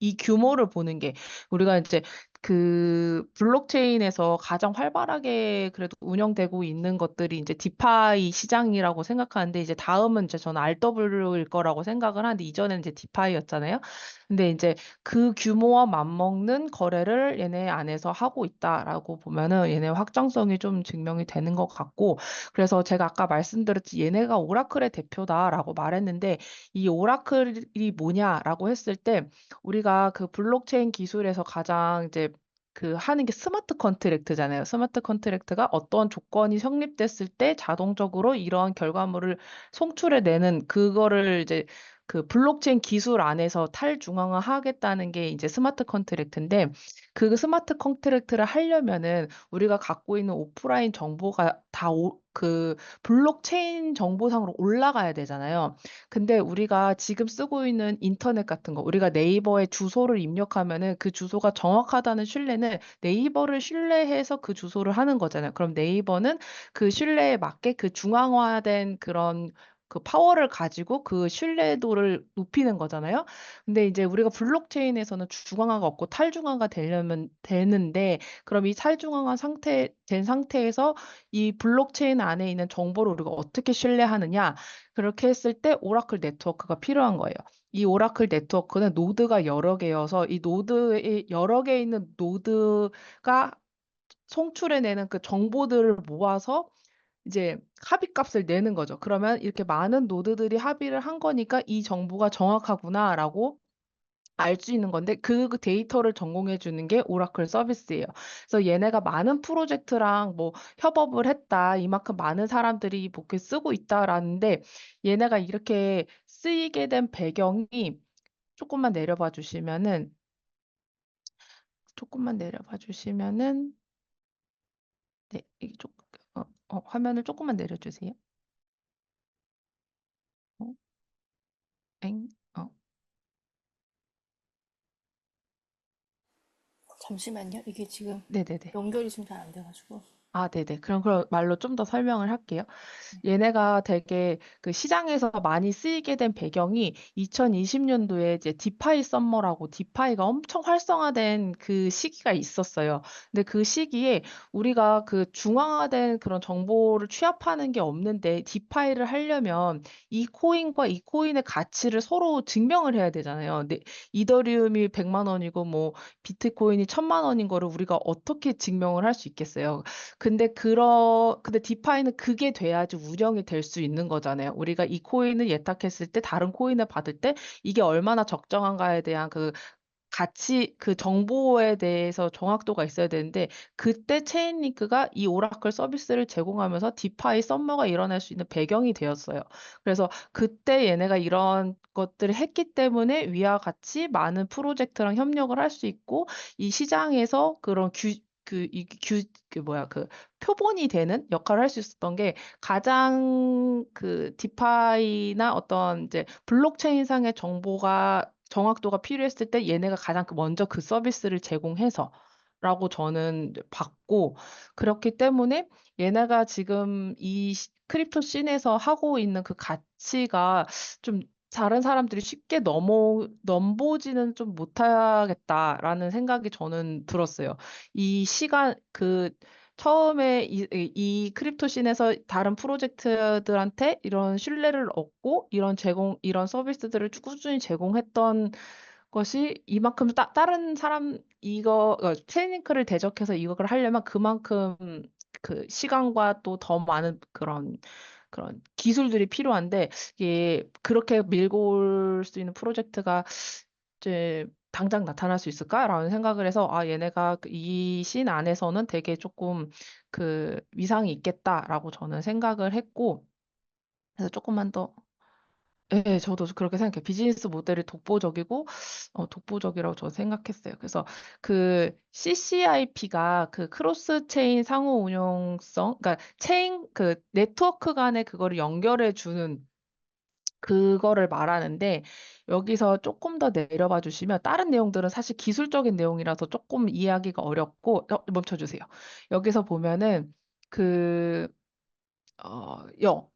C: 이 규모를 보는 게, 우리가 이제 그 블록체인에서 가장 활발하게 그래도 운영되고 있는 것들이 이제 디파이 시장이라고 생각하는데, 이제 다음은 이제 저는 RW일 거라고 생각을 하는데, 이전에는 이제 디파이였잖아요. 근데 이제 그 규모와 맞먹는 거래를 얘네 안에서 하고 있다라고 보면은 얘네 확장성이 좀 증명이 되는 것 같고, 그래서 제가 아까 말씀드렸지, 얘네가 오라클의 대표다라고 말했는데, 이 오라클이 뭐냐라고 했을 때, 우리가 그 블록체인 기술에서 가장 이제 그 하는 게 스마트 컨트랙트잖아요. 스마트 컨트랙트가 어떤 조건이 성립됐을 때 자동적으로 이러한 결과물을 송출해내는, 그거를 이제 그 블록체인 기술 안에서 탈중앙화 하겠다는 게 이제 스마트 컨트랙트인데, 그 스마트 컨트랙트를 하려면은 우리가 갖고 있는 오프라인 정보가 다 그 블록체인 정보상으로 올라가야 되잖아요. 근데 우리가 지금 쓰고 있는 인터넷 같은 거, 우리가 네이버에 주소를 입력하면은 그 주소가 정확하다는 신뢰는 네이버를 신뢰해서 그 주소를 하는 거잖아요. 그럼 네이버는 그 신뢰에 맞게 그 중앙화된 그런 그 파워를 가지고 그 신뢰도를 높이는 거잖아요. 근데 이제 우리가 블록체인에서는 중앙화가 없고 탈중앙화가 되려면 되는데, 그럼 이 탈중앙화 된 상태에서 이 블록체인 안에 있는 정보를 우리가 어떻게 신뢰하느냐? 그렇게 했을 때 오라클 네트워크가 필요한 거예요. 이 오라클 네트워크는 노드가 여러 개여서 이 노드에 여러 개 있는 노드가 송출해내는 그 정보들을 모아서 이제 합의값을 내는 거죠. 그러면 이렇게 많은 노드들이 합의를 한 거니까 이 정보가 정확하구나라고 알 수 있는 건데, 그 데이터를 전공해 주는 게 오라클 서비스예요. 그래서 얘네가 많은 프로젝트랑 뭐 협업을 했다, 이만큼 많은 사람들이 뭐 이렇게 쓰고 있다라는데, 얘네가 이렇게 쓰이게 된 배경이, 조금만 내려봐 주시면은 조금만 내려봐 주시면은 네, 이게 화면을 조금만 내려주세요. 어, 엥?
A: 잠시만요. 이게 지금
C: 네네네.
A: 연결이 좀 잘 안 돼가지고.
C: 아, 네네. 그럼 그 말로 좀 더 설명을 할게요. 얘네가 되게 그 시장에서 많이 쓰이게 된 배경이 2020년도에 이제 디파이 썸머라고, 디파이가 엄청 활성화된 그 시기가 있었어요. 근데 그 시기에 우리가 그 중앙화된 그런 정보를 취합하는 게 없는데, 디파이를 하려면 이 코인과 이 코인의 가치를 서로 증명을 해야 되잖아요. 근데 이더리움이 100만 원이고 뭐 비트코인이 1000만 원인 거를 우리가 어떻게 증명을 할 수 있겠어요? 근데 디파이는 그게 돼야지 운영이 될 수 있는 거잖아요. 우리가 이 코인을 예탁했을 때 다른 코인을 받을 때 이게 얼마나 적정한가에 대한 그 가치, 그 정보에 대해서 정확도가 있어야 되는데, 그때 체인링크가 이 오라클 서비스를 제공하면서 디파이 썸머가 일어날 수 있는 배경이 되었어요. 그래서 그때 얘네가 이런 것들을 했기 때문에 위와 같이 많은 프로젝트랑 협력을 할 수 있고, 이 시장에서 그런 그 표본이 되는 역할을 할 수 있었던 게, 가장 그 디파이나 어떤 이제 블록체인상의 정보가 정확도가 필요했을 때 얘네가 가장 먼저 그 서비스를 제공해서라고 저는 봤고, 그렇기 때문에 얘네가 지금 이 크립토 씬에서 하고 있는 그 가치가 좀 다른 사람들이 쉽게 넘보지는 좀 못하겠다라는 생각이 저는 들었어요. 이 시간, 처음에 이 크립토 씬에서 다른 프로젝트들한테 이런 신뢰를 얻고 이런 서비스들을 꾸준히 제공했던 것이, 이만큼 다른 사람 체인링크를 대적해서 이걸 하려면 그만큼 그 시간과 또 더 많은 그런 기술들이 필요한데, 이게 그렇게 밀고 올 수 있는 프로젝트가 이제 당장 나타날 수 있을까라는 생각을 해서, 아, 얘네가 이 씬 안에서는 되게 조금 그 위상이 있겠다라고 저는 생각을 했고, 그래서 조금만 더. 예, 저도 그렇게 생각해요. 비즈니스 모델이 독보적이라고 저는 생각했어요. 그래서 그 CCIP가 그 크로스 체인 상호 운용성, 그러니까 그 네트워크 간에 그거를 연결해 주는 그거를 말하는데, 여기서 조금 더 내려봐 주시면 다른 내용들은 사실 기술적인 내용이라서 조금 이해하기가 어렵고, 멈춰주세요. 여기서 보면은 그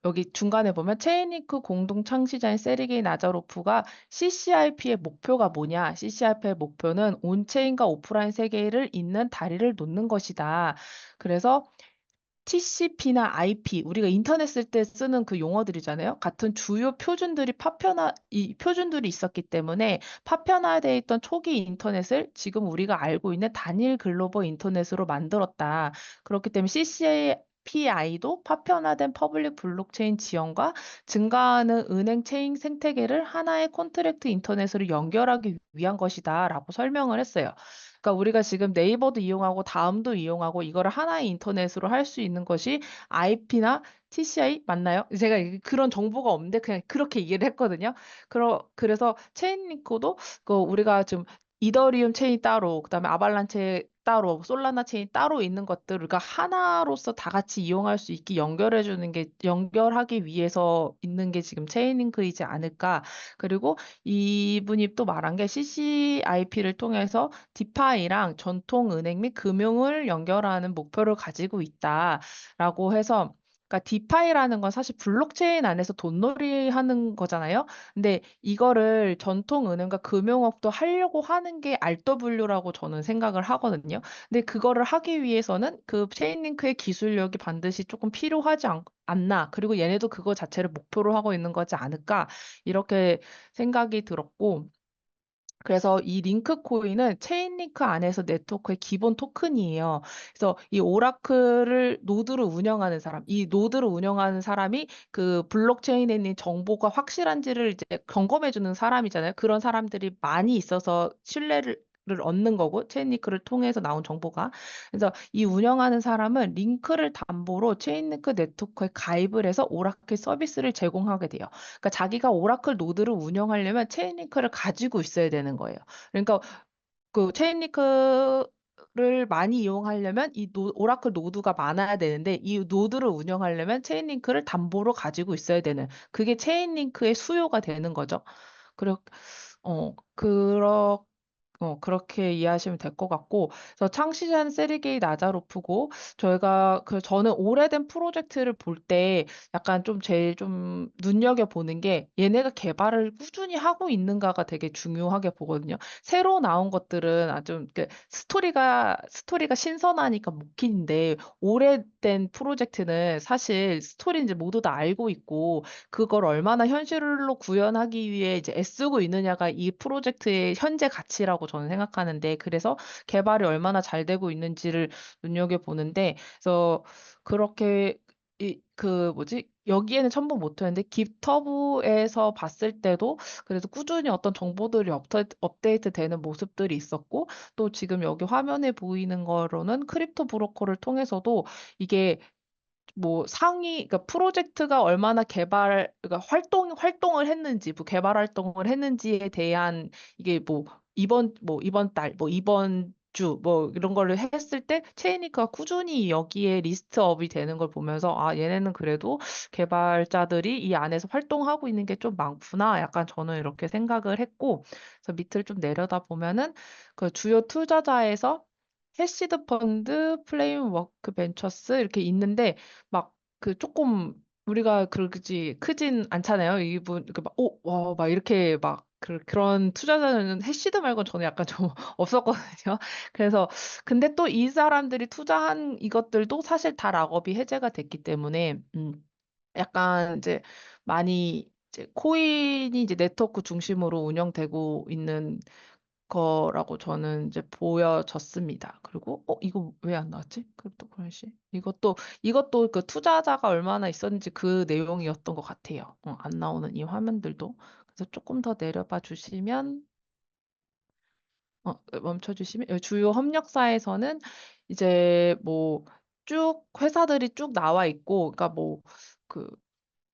C: 여기 중간에 보면 체인리크 공동 창시자인 세르게이 나자로프가 CCIP의 목표가 뭐냐? CCIP의 목표는 온체인과 오프라인 세계를 잇는 다리를 놓는 것이다. 그래서 TCP나 IP, 우리가 인터넷 쓸 때 쓰는 그 용어들이잖아요. 같은 주요 이 표준들이 있었기 때문에 파편화되어 있던 초기 인터넷을 지금 우리가 알고 있는 단일 글로벌 인터넷으로 만들었다. 그렇기 때문에 CCPI도 파편화된 퍼블릭 블록체인 지원과 증가하는 은행 체인 생태계를 하나의 콘트랙트 인터넷으로 연결하기 위한 것이다라고 설명을 했어요. 그러니까 우리가 지금 네이버도 이용하고 다음도 이용하고 이거를 하나의 인터넷으로 할 수 있는 것이 IP나 TCI 맞나요? 제가 그런 정보가 없는데 그냥 그렇게 이해를 했거든요. 그래서 체인링크도 우리가 지금 이더리움 체인이 따로, 그다음에 아발란체 따로, 솔라나 체인이 따로 있는 것들을 그러니까 하나로서 다 같이 이용할 수 있게 연결하기 위해서 있는 게 지금 체인링크이지 않을까. 그리고 이분이 또 말한 게 CCIP를 통해서 디파이랑 전통 은행 및 금융을 연결하는 목표를 가지고 있다라고 해서 그러니까 디파이라는 건 사실 블록체인 안에서 돈놀이 하는 거잖아요. 근데 이거를 전통 은행과 금융업도 하려고 하는 게 RW라고 저는 생각을 하거든요. 근데 그거를 하기 위해서는 그 체인링크의 기술력이 반드시 조금 필요하지 않나. 그리고 얘네도 그거 자체를 목표로 하고 있는 거지 않을까. 이렇게 생각이 들었고. 그래서 이 링크 코인은 체인 링크 안에서 네트워크의 기본 토큰이에요. 그래서 이 오라클을 노드를 운영하는 사람, 이 노드를 운영하는 사람이 그 블록체인에 있는 정보가 확실한지를 이제 점검해 주는 사람이잖아요. 그런 사람들이 많이 있어서 신뢰를 얻는 거고 체인링크를 통해서 나온 정보가. 그래서 이 운영하는 사람은 링크를 담보로 체인링크 네트워크에 가입을 해서 오라클 서비스를 제공하게 돼요. 그러니까 자기가 오라클 노드를 운영하려면 체인링크를 가지고 있어야 되는 거예요. 그러니까 그 체인링크를 많이 이용하려면 오라클 노드가 많아야 되는데 이 노드를 운영하려면 체인링크를 담보로 가지고 있어야 되는 그게 체인링크의 수요가 되는 거죠. 그렇 어 그렇 그렇게 이해하시면 될 것 같고, 그래서 창시자는 세르게이 나자로프고, 저는 오래된 프로젝트를 볼 때 약간 제일 좀 눈여겨보는 게 얘네가 개발을 꾸준히 하고 있는가가 되게 중요하게 보거든요. 새로 나온 것들은 아주 스토리가 신선하니까 먹히는데, 오래된 프로젝트는 사실 스토리인지 모두 다 알고 있고, 그걸 얼마나 현실로 구현하기 위해 이제 애쓰고 있느냐가 이 프로젝트의 현재 가치라고 저는 생각하는데, 그래서 개발이 얼마나 잘 되고 있는지를 눈여겨보는데, 그래서 그렇게 여기에는 첨부 못했는데 깃허브에서 봤을 때도 그래도 꾸준히 어떤 정보들이 업데이트 되는 모습들이 있었고, 또 지금 여기 화면에 보이는 거로는 크립토 브로커를 통해서도 이게 그러니까 프로젝트가 얼마나 그러니까 활동을 했는지, 개발 활동을 했는지에 대한 이게 이번 달, 이번 주, 이런 거를 했을 때 체이니까 꾸준히 여기에 리스트업이 되는 걸 보면서, 아, 얘네는 그래도 개발자들이 이 안에서 활동하고 있는 게 좀 많구나. 약간 저는 이렇게 생각을 했고, 그래서 밑을 좀 내려다 보면은 그 주요 투자자에서 해시드 펀드, 플레임워크 벤처스 이렇게 있는데 막 조금 우리가 그러지 크진 않잖아요. 이분 와, 막 이렇게 막 그런 투자자는 해시드 말고 저는 약간 좀 없었거든요. 그래서 근데 또 이 사람들이 투자한 이것들도 사실 다 락업이 해제가 됐기 때문에 약간 이제 많이 이제 코인이 이제 네트워크 중심으로 운영되고 있는 거라고 저는 이제 보여졌습니다. 그리고 이거 왜 안 나왔지? 크립토커런시. 이것도 그 투자자가 얼마나 있었는지 그 내용이었던 것 같아요. 안 나오는 이 화면들도. 그래서 조금 더 내려봐 주시면 멈춰주시면 주요 협력사에서는 이제 쭉 회사들이 쭉 나와 있고, 그러니까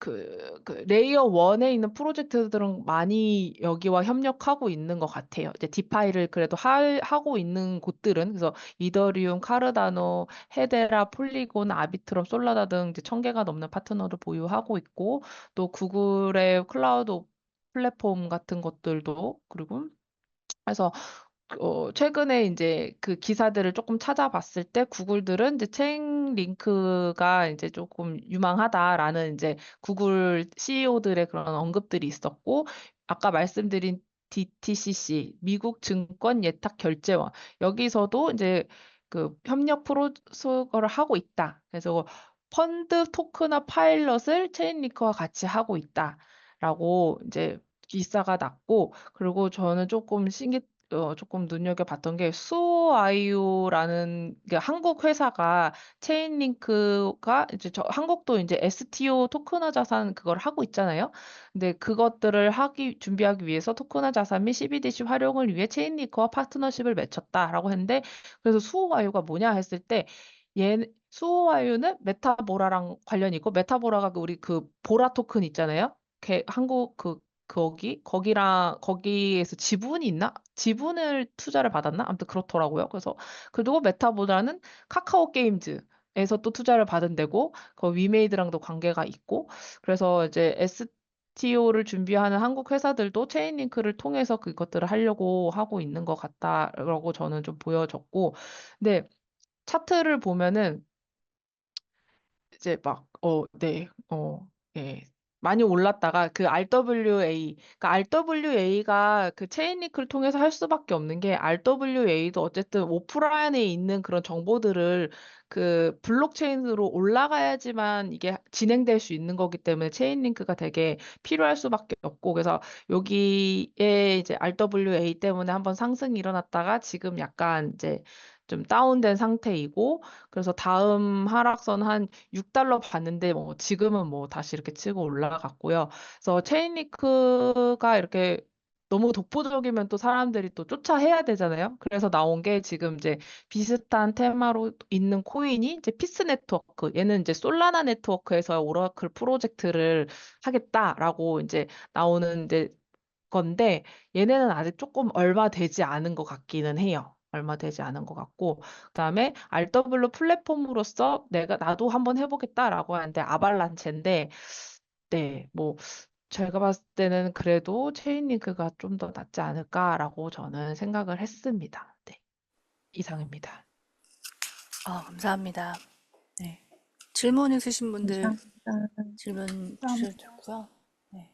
C: 그 레이어 1에 있는 프로젝트들은 많이 여기와 협력하고 있는 것 같아요. 이제 디파이를 그래도 하고 있는 곳들은, 그래서 이더리움, 카르다노, 헤데라, 폴리곤, 아비트럼, 솔라나 등 이제 1000개가 넘는 파트너를 보유하고 있고, 또 구글의 클라우드 플랫폼 같은 것들도, 그리고 그래서 최근에 이제 그 기사들을 조금 찾아봤을 때 구글들은 이제 체인 링크가 이제 조금 유망하다라는 이제 구글 CEO들의 그런 언급들이 있었고, 아까 말씀드린 DTCC, 미국 증권 예탁 결제원, 여기서도 이제 그 협력 프로토콜을 하고 있다. 그래서 펀드 토크나 파일럿을 체인 링크와 같이 하고 있다라고 이제 기사가 났고, 그리고 저는 조금 눈여겨봤던 게 수오아이오라는 한국 회사가 체인링크가 이제 한국도 이제 STO 토큰화 자산 그걸 하고 있잖아요. 근데 그것들을 준비하기 위해서 토큰화 자산 및 CBDC 활용을 위해 체인링크와 파트너십을 맺혔다라고 했는데, 그래서 수오아이오가 뭐냐 했을 때 수오아이오는 메타보라랑 관련이 있고, 메타보라가 우리 그 보라 토큰 있잖아요. 한국 거기에서 지분이 있나? 지분을 투자를 받았나? 아무튼 그렇더라고요. 그래서 그리고 메타보다는 카카오 게임즈에서 또 투자를 받은 데고 그 위메이드랑도 관계가 있고 그래서 이제 STO를 준비하는 한국 회사들도 체인링크를 통해서 그것들을 하려고 하고 있는 것 같다라고 저는 좀 보여졌고 근데 차트를 보면은 이제 막, 예. 많이 올랐다가 그 RWA, 그러니까 RWA가 그 체인링크를 통해서 할 수밖에 없는 게 RWA도 어쨌든 오프라인에 있는 그런 정보들을 그 블록체인으로 올라가야지만 이게 진행될 수 있는 거기 때문에 체인링크가 되게 필요할 수밖에 없고 그래서 여기에 이제 RWA 때문에 한번 상승이 일어났다가 지금 약간 이제 좀 다운된 상태이고 그래서 다음 하락선 한 6달러 봤는데 뭐 지금은 뭐 다시 이렇게 치고 올라갔고요. 그래서 체인리크가 이렇게 너무 독보적이면 또 사람들이 또 쫓아해야 되잖아요. 그래서 나온 게 지금 이제 비슷한 테마로 있는 코인이 이제 피스 네트워크. 얘는 이제 솔라나 네트워크에서 오라클 프로젝트를 하겠다라고 이제 나오는 이제 건데 얘네는 아직 조금 얼마 되지 않은 것 같기는 해요. 얼마 되지 않은 것 같고 그다음에 RW 플랫폼으로서 나도 한번 해보겠다라고 하는데 아발란체인데 네, 뭐 제가 봤을 때는 그래도 체인링크가 좀 더 낫지 않을까라고 저는 생각을 했습니다. 네, 이상입니다.
A: 감사합니다. 네. 질문 있으신 분들
B: 감사합니다.
A: 질문 주셔도 좋고요. 네.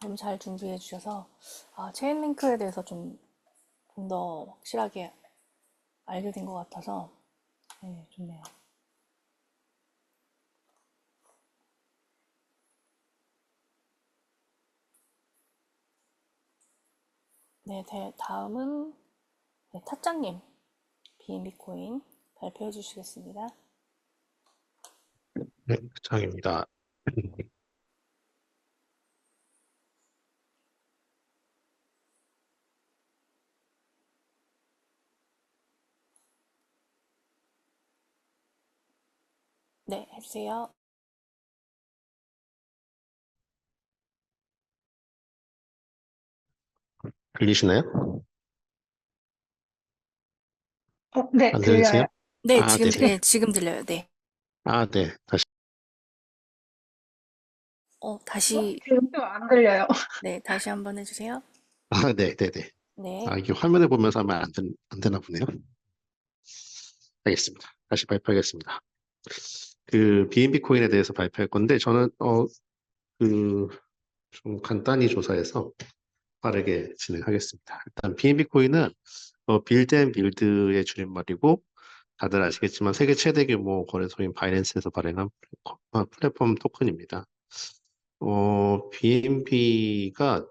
A: 너무 잘 준비해 주셔서 체인링크에 대해서 좀 더 확실하게 알게 된 것 같아서 네, 좋네요. 네, 다음은 네, 타짜님 BNB 코인 발표해 주시겠습니다.
E: 네, 장입니다.
A: 네, 해주세요.
E: 들리시나요?
F: 네,
E: 안
F: 들려요.
E: 들리세요?
A: 네,
E: 아, 네네.
A: 지금 들려요. 네.
E: 아, 네. 다시.
A: 다시,
F: 지금도 안 들려요.
A: 네, 다시 한번 해주세요.
E: 아, 네, 네네.
A: 네,
E: 이게 화면을 보면서 하면 안 되나 보네요. 알겠습니다. 다시 발표하겠습니다. 그 BNB 코인에 대해서 발표할 건데, 저는, 좀 간단히 조사해서 빠르게 진행하겠습니다. 일단 BNB 코인은, 빌드 앤 빌드의 줄임말이고, 다들 아시겠지만 세계 최대 규모 거래소인 바이낸스에서 발행한 플랫폼 토큰입니다. BNB가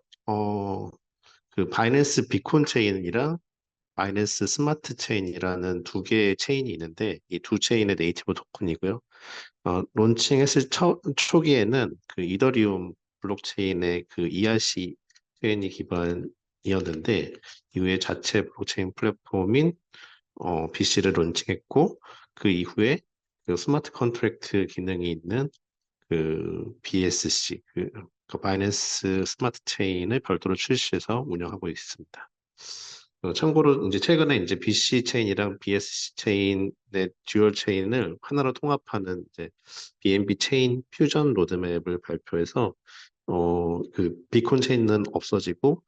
E: 그 바이낸스 비콘 체인이랑 바이낸스 스마트 체인이라는 두 개의 체인이 있는데 이 두 체인의 네이티브 토큰이고요. 론칭했을 초기에는 그 이더리움 블록체인의 그 ERC 체인이 기반이었는데 이후에 자체 블록체인 플랫폼인 BC를 론칭했고 그 이후에 그 스마트 컨트랙트 기능이 있는 그 BSC 그 바이낸스 스마트 체인을 별도로 출시해서 운영하고 있습니다. 참고로 이제 최근에 이제 BC 체인이랑 BSC 체인의 듀얼 체인을 하나로 통합하는 이제 BNB 체인 퓨전 로드맵을 발표해서 그 비콘 체인은 없어지고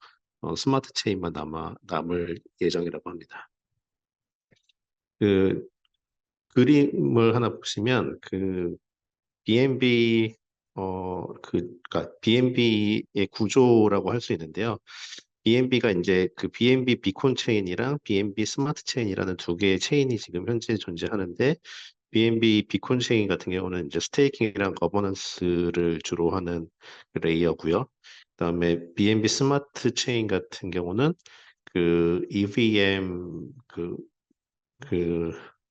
E: 스마트 체인만 남을 예정이라고 합니다. 그 그림을 하나 보시면 그 BNB 그러니까 BNB의 구조라고 할 수 있는데요. BNB가 이제 그 BNB 비콘 체인이랑 BNB 스마트 체인이라는 두 개의 체인이 지금 현재 존재하는데 BNB 비콘 체인 같은 경우는 이제 스테이킹이랑 거버넌스를 주로 하는 그 레이어고요. 그다음에 BNB 스마트 체인 같은 경우는 그 EVM 그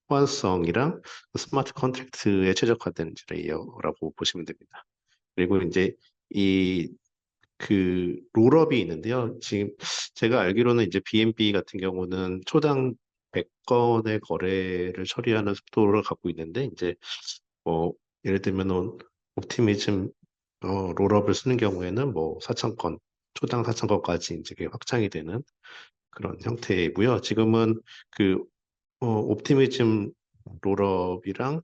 E: 호환성이랑 그 스마트 컨트랙트에 최적화된 이제 레이어라고 보시면 됩니다. 그리고 이제 이 그 롤업이 있는데요. 지금 제가 알기로는 이제 BNB 같은 경우는 초당 100건의 거래를 처리하는 속도를 갖고 있는데 이제 뭐 예를 들면 옵티미즘 롤업을 쓰는 경우에는 뭐 4,000건, 초당 4,000건까지 이제 그게 확장이 되는 그런 형태이고요. 지금은 그 옵티미즘 롤업이랑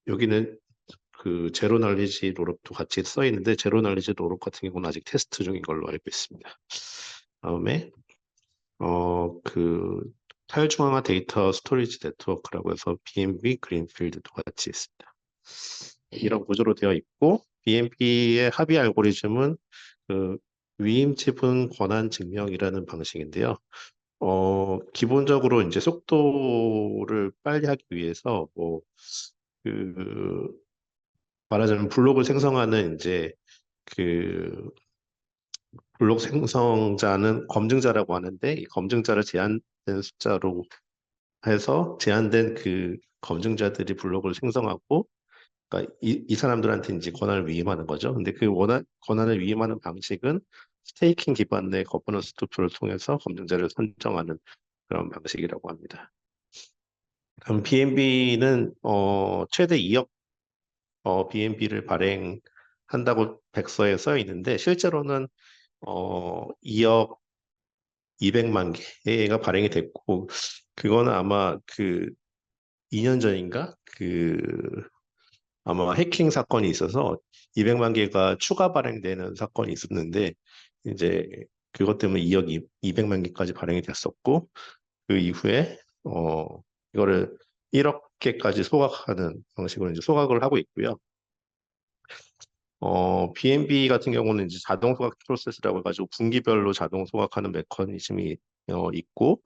E: 여기는 그 제로 날리지 롤업도 같이 써 있는데 제로 날리지 롤업 같은 경우는 아직 테스트 중인 걸로 알고 있습니다. 다음에 그 탈중앙화 데이터 스토리지 네트워크라고 해서 BNB 그린필드도 같이 있습니다. 이런 구조로 되어 있고 BNB의 합의 알고리즘은 그 위임 지분 권한 증명이라는 방식인데요. 기본적으로 이제 속도를 빨리 하기 위해서 그 말하자면 블록을 생성하는 이제 그 블록 생성자는 검증자라고 하는데 이 검증자를 제한된 숫자로 해서 제한된 그 검증자들이 블록을 생성하고 그러니까 이 사람들한테 이제 권한을 위임하는 거죠. 근데 그 권한을 위임하는 방식은 스테이킹 기반의 거버넌스 투표를 통해서 검증자를 선정하는 그런 방식이라고 합니다. 그럼 BNB는 최대 2억 BNB를 발행한다고 백서에 써 있는데 실제로는 2억 200만 개가 발행이 됐고 그거는 아마 그 2년 전인가 아마 해킹 사건이 있어서 200만 개가 추가 발행되는 사건이 있었는데 이제 그것 때문에 2억 200만 개까지 발행이 됐었고 그 이후에 이거를 1억 개까지 소각하는 방식으로 이제 소각을 하고 있고요. BNB 같은 경우는 이제 자동 소각 프로세스라고 해가지고 분기별로 자동 소각하는 메커니즘이 있고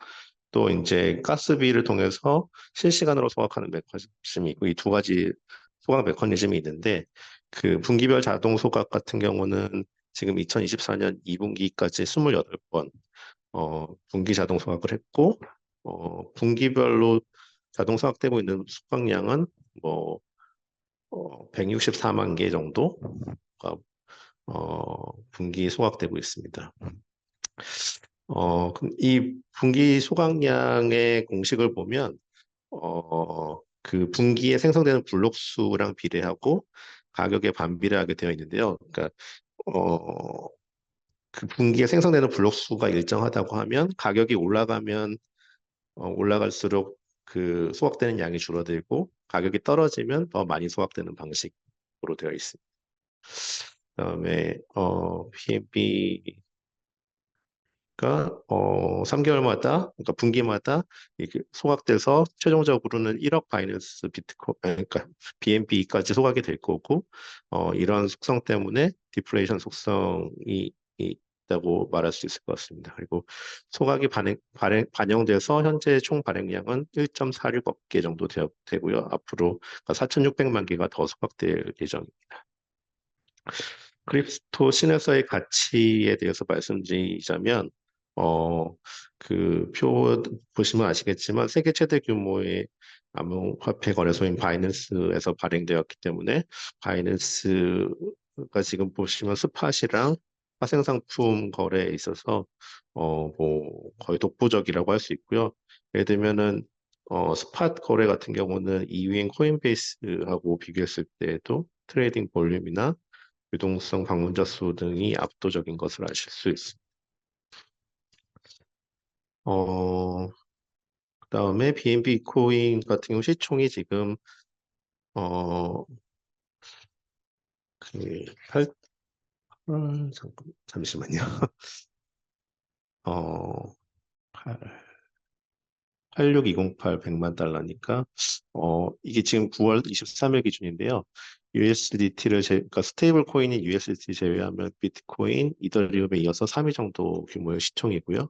E: 또 이제 가스비를 통해서 실시간으로 소각하는 메커니즘이 있고 이 두 가지 소각 메커니즘이 있는데 그 분기별 자동 소각 같은 경우는 지금 2024년 2분기까지 28번 분기 자동 소각을 했고 분기별로 자동 소각되고 있는 소각량은 뭐 164만 개 정도가 분기 소각되고 있습니다. 이 분기 소각량의 공식을 보면 그 분기에 생성되는 블록 수랑 비례하고 가격에 반비례하게 되어 있는데요. 그러니까 그 분기에 생성되는 블록 수가 일정하다고 하면 가격이 올라가면 올라갈수록 그 소각되는 양이 줄어들고 가격이 떨어지면 더 많이 소각되는 방식으로 되어 있습니다. 그다음에 BNB 가 3개월마다 그러니까 분기마다 이렇게 소각돼서 최종적으로는 1억 바이낸스 그러니까 BNB까지 소각이 될 거고 이런 속성 때문에 디플레이션 속성이 있다고 말할 수 있을 것 같습니다. 그리고 소각이 반영돼서 현재 총 발행량은 1.46억 개 정도 되고요. 앞으로 4,600만 개가 더 소각될 예정입니다. 크립토 신화사의 가치에 대해서 말씀드리자면, 그 표 보시면 아시겠지만 세계 최대 규모의 암호화폐 거래소인 바이낸스에서 발행되었기 때문에 바이낸스가 지금 보시면 스팟이랑 파생상품 거래에 있어서 거의 독보적이라고 할 수 있고요. 예를 들면은 스팟 거래 같은 경우는 2위인 코인베이스하고 비교했을 때에도 트레이딩 볼륨이나 유동성 방문자 수 등이 압도적인 것을 아실 수 있습니다. 그다음에 BNB 코인 같은 경우 시총이 지금 어, 그 잠시만요. 어, 86208 100만 달러니까 이게 지금 9월 23일 기준인데요. USDT를 그러니까 스테이블 코인인 USDT 제외하면 비트코인, 이더리움에 이어서 3위 정도 규모의 시총이고요.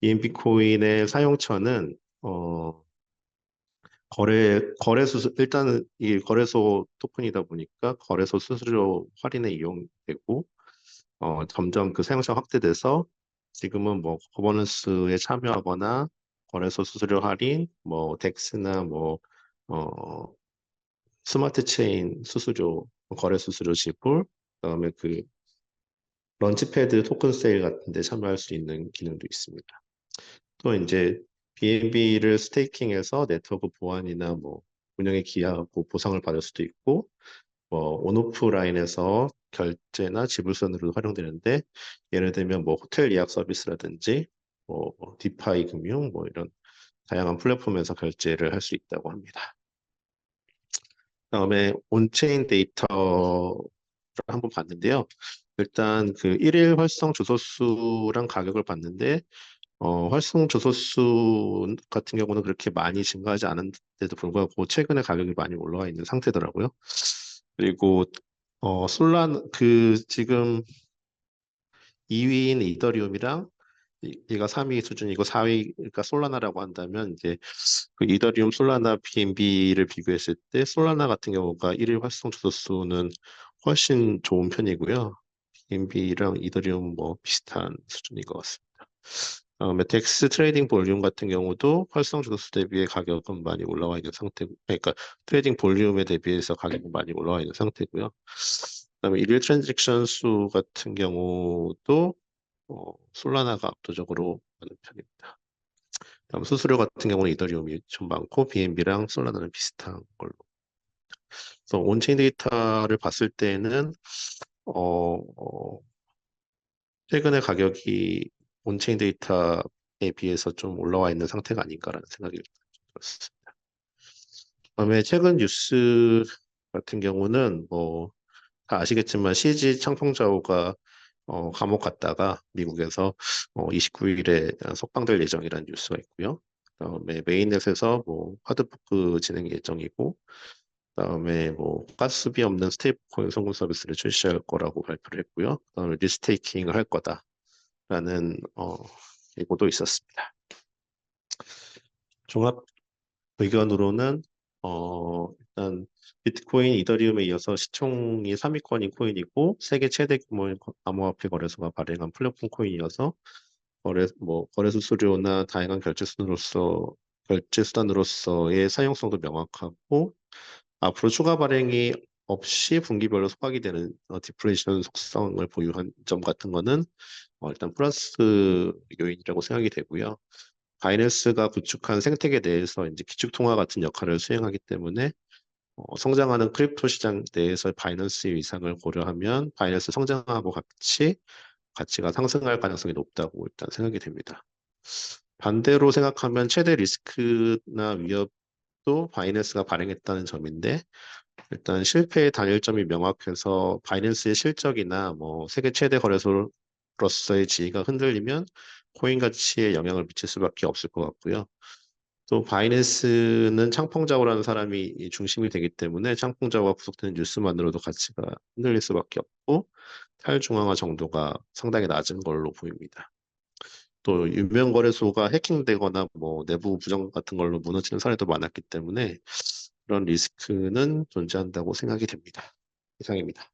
E: BNB 코인의 사용처는 거래소 일단은 이 거래소 토큰이다 보니까 거래소 수수료 할인에 이용되고 점점 그 사용자 확대돼서 지금은 뭐 거버넌스에 참여하거나 거래소 수수료 할인, 뭐 덱스나 어, 스마트 체인 수수료, 거래 수수료 지불, 그다음에 그 런치패드 토큰 세일 같은 데 참여할 수 있는 기능도 있습니다. 또 이제 BNB를 스테이킹해서 네트워크 보안이나 뭐 운영에 기여하고 보상을 받을 수도 있고 온오프 라인에서 결제나 지불 수단으로 활용되는데 예를 들면 뭐 호텔 예약 서비스라든지 뭐 디파이 금융 뭐 이런 다양한 플랫폼에서 결제를 할 수 있다고 합니다. 다음에 온체인 데이터를 한번 봤는데요. 일단 그 일일 활성 주소수랑 가격을 봤는데 활성 주소수 같은 경우는 그렇게 많이 증가하지 않은데도 불구하고 최근에 가격이 많이 올라와 있는 상태더라고요. 그리고 솔란 그 지금 2위인 이더리움이랑 얘가 3위 수준이고 4위가 솔라나라고 한다면 이제 그 이더리움, 솔라나, BNB를 비교했을 때 솔라나 같은 경우가 일일 활성 주소수는 훨씬 좋은 편이고요. BNB랑 이더리움 뭐 비슷한 수준인 것 같습니다. 다음에 덱스 트레이딩 볼륨 같은 경우도 활성 주소수 대비해 가격은 많이 올라와 있는 상태고, 그러니까 트레이딩 볼륨에 대비해서 가격은 많이 올라와 있는 상태고요. 그다음에 일일 트랜잭션 수 같은 경우도 솔라나가 압도적으로 많은 편입니다. 다음 수수료 같은 경우는 이더리움이 좀 많고 BNB랑 솔라나는 비슷한 걸로. 그래서 온체인 데이터를 봤을 때는 어, 어, 최근에 가격이 온체인 데이터에 비해서 좀 올라와 있는 상태가 아닌가라는 생각이 들었습니다. 그다음에 최근 뉴스 같은 경우는 뭐 다 아시겠지만 CG 창펑자오가 감옥 갔다가 미국에서 29일에 석방될 예정이라는 뉴스가 있고요. 그다음에 메인넷에서 뭐 하드포크 진행 예정이고, 그다음에 뭐 가스비 없는 스테이블코인 송금 서비스를 출시할 거라고 발표를 했고요. 그다음에 리스테이킹을 할 거다라는 예고도 있었습니다. 종합 의견으로는 일단 비트코인, 이더리움에 이어서 시총이 3위권인 코인이고 세계 최대 규모의 암호화폐 거래소가 발행한 플랫폼 코인이어서 거래 수수료나 다양한 결제 수단으로서의 사용성도 명확하고 앞으로 추가 발행이 없이 분기별로 소각이 되는 디플레이션 속성을 보유한 점 같은 거는 일단 플러스 요인이라고 생각이 되고요. 바이낸스가 구축한 생태계 내에서 이제 기축통화 같은 역할을 수행하기 때문에 성장하는 크립토 시장 내에서 바이낸스의 위상을 고려하면 바이낸스 성장하고 같이 가치가 상승할 가능성이 높다고 일단 생각이 됩니다. 반대로 생각하면 최대 리스크나 위협도 바이낸스가 발행했다는 점인데 일단 실패의 단일점이 명확해서 바이낸스의 실적이나 뭐 세계 최대 거래소로서의 지위가 흔들리면 코인 가치에 영향을 미칠 수밖에 없을 것 같고요. 또 바이낸스는 창펑자오라는 사람이 이 중심이 되기 때문에 창펑자오가 구속되는 뉴스만으로도 가치가 흔들릴 수밖에 없고 탈중앙화 정도가 상당히 낮은 걸로 보입니다. 또 유명 거래소가 해킹되거나 뭐 내부 부정 같은 걸로 무너지는 사례도 많았기 때문에 그런 리스크는 존재한다고 생각이 됩니다. 이상입니다.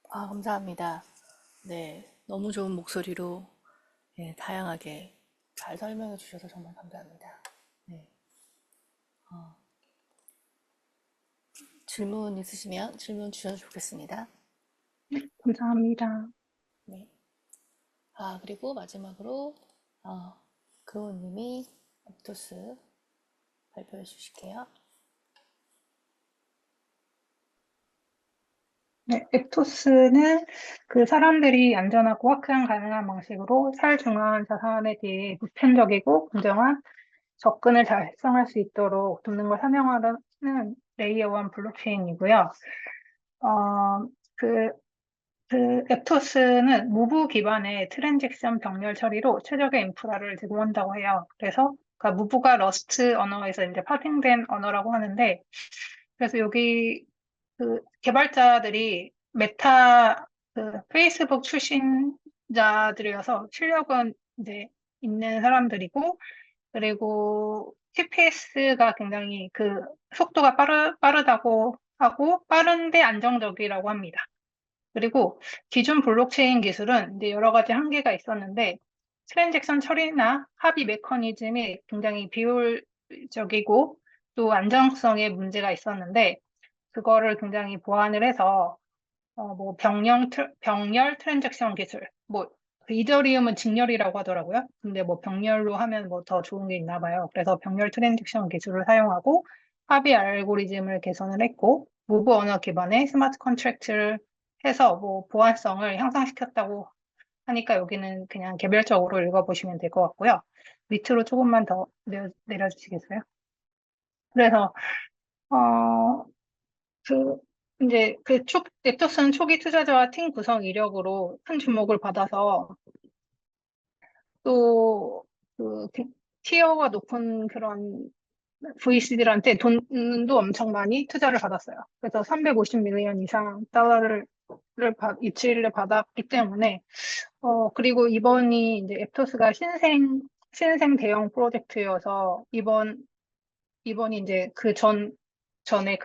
A: 아, 감사합니다. 네, 너무 좋은 목소리로 예, 다양하게 잘 설명해 주셔서 정말 감사합니다. 네. 질문 있으시면 질문 주셔도 좋겠습니다.
F: 감사합니다.
A: 네. 아, 그리고 마지막으로 그호님이 앱토스 발표해 주실게요.
F: 네, 앱토스는 그 사람들이 안전하고 화크양 가능한 방식으로 사회중요한 자산에 대해 보편적이고 공정한 접근을 달성할 수 있도록 돕는 걸 사명하는 레이어 1 블록체인이고요. 그 앱토스는 무브 기반의 트랜잭션 병렬 처리로 최적의 인프라를 제공한다고 해요. 그래서 그러니까 무브가 러스트 언어에서 이제 파생된 언어라고 하는데, 그래서 여기 그 개발자들이 메타 그 페이스북 출신자들이어서 실력은 이제 있는 사람들이고, 그리고 TPS가 굉장히 그 속도가 빠르다고 하고 빠른데 안정적이라고 합니다. 그리고 기존 블록체인 기술은 이제 여러 가지 한계가 있었는데 트랜잭션 처리나 합의 메커니즘이 굉장히 비효율적이고 또 안정성에 문제가 있었는데 그거를 굉장히 보완을 해서 뭐 병렬 트랜잭션 기술, 뭐 이더리움은 직렬이라고 하더라고요. 근데 뭐 병렬로 하면 뭐 더 좋은 게 있나 봐요. 그래서 병렬 트랜잭션 기술을 사용하고 합의 알고리즘을 개선을 했고 무브 언어 기반의 스마트 컨트랙트를 해서 뭐 보안성을 향상시켰다고 하니까 여기는 그냥 개별적으로 읽어보시면 될 것 같고요. 밑으로 조금만 더 내려주시겠어요? 그래서 어, 그 이제 앱토스는 초기 투자자와 팀 구성 이력으로 큰 주목을 받아서 또 그 티어가 높은 그런 VC들한테 돈도 엄청 많이 투자를 받았어요. 그래서 350 밀리언 이상 달러를 입지를 받았기 때문에 그리고 이번이 이제 앱토스가 신생 대형 프로젝트여서 이번이 이제 전에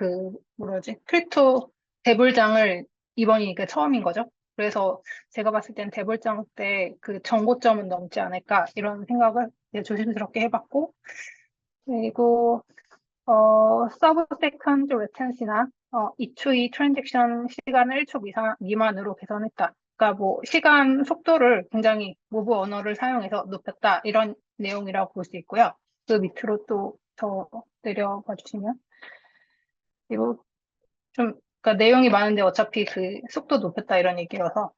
F: 뭐라지? 크립토 대불장을 이번이 그 처음인 거죠. 그래서 제가 봤을 땐 대불장 때 그 정고점은 넘지 않을까 이런 생각을 이제 조심스럽게 해봤고, 그리고 서브 세컨드 레텐시나 이추이 트랜잭션 시간을 1초 미만으로 개선했다. 그러니까 뭐 시간 속도를 굉장히 모브 언어를 사용해서 높였다 이런 내용이라고 볼 수 있고요. 그 밑으로 또 더 내려봐 주시면 그리고 그러니까 내용이 많은데 어차피 그 속도 높였다 이런 얘기여서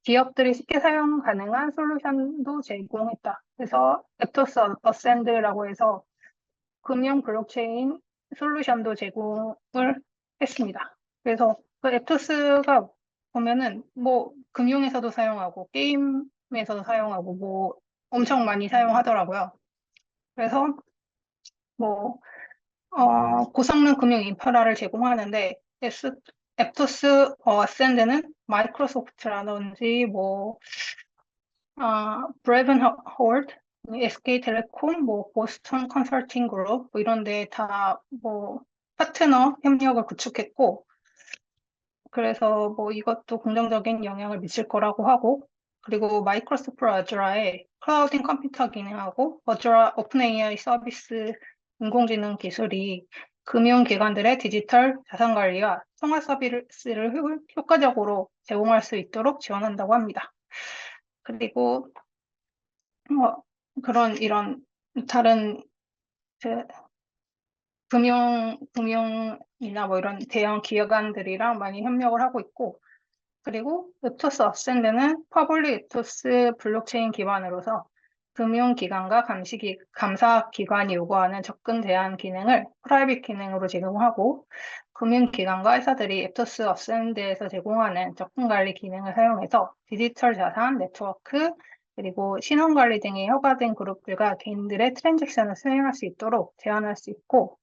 F: 기업들이 쉽게 사용 가능한 솔루션도 제공했다. 그래서 앱토스 어센드라고 해서 금융 블록체인 솔루션도 제공을 했습니다. 그래서 그 앱토스가 보면은 뭐 금융에서도 사용하고 게임에서도 사용하고 뭐 엄청 많이 사용하더라고요. 그래서 뭐 고성능 금융 인프라를 제공하는데 앱토스 어센드는 마이크로소프트라든지 뭐 브레븐 홀드, SK텔레콤, 뭐 보스턴 컨설팅 그룹 뭐 이런 데 다 뭐 파트너 협력을 구축했고 그래서 뭐 이것도 긍정적인 영향을 미칠 거라고 하고 그리고 마이크로소프트 아주라의 클라우딩 컴퓨터 기능하고 아주라 오픈 AI 서비스 인공지능 기술이 금융기관들의 디지털 자산 관리와 통화 서비스를 효과적으로 제공할 수 있도록 지원한다고 합니다. 그리고 이런 다른 그 금융이나 뭐 이런 대형 기관들이랑 많이 협력을 하고 있고, 그리고 웹토스 어센드는 퍼블릭 웹토스 블록체인 기반으로서 금융기관과 감사기관이 요구하는 접근 제한 기능을 프라이빗 기능으로 제공하고, 금융기관과 회사들이 웹토스 어센드에서 제공하는 접근 관리 기능을 사용해서 디지털 자산, 네트워크, 그리고 신원관리 등의 허가된 그룹들과 개인들의 트랜잭션을 수행할 수 있도록 제한할 수 있고,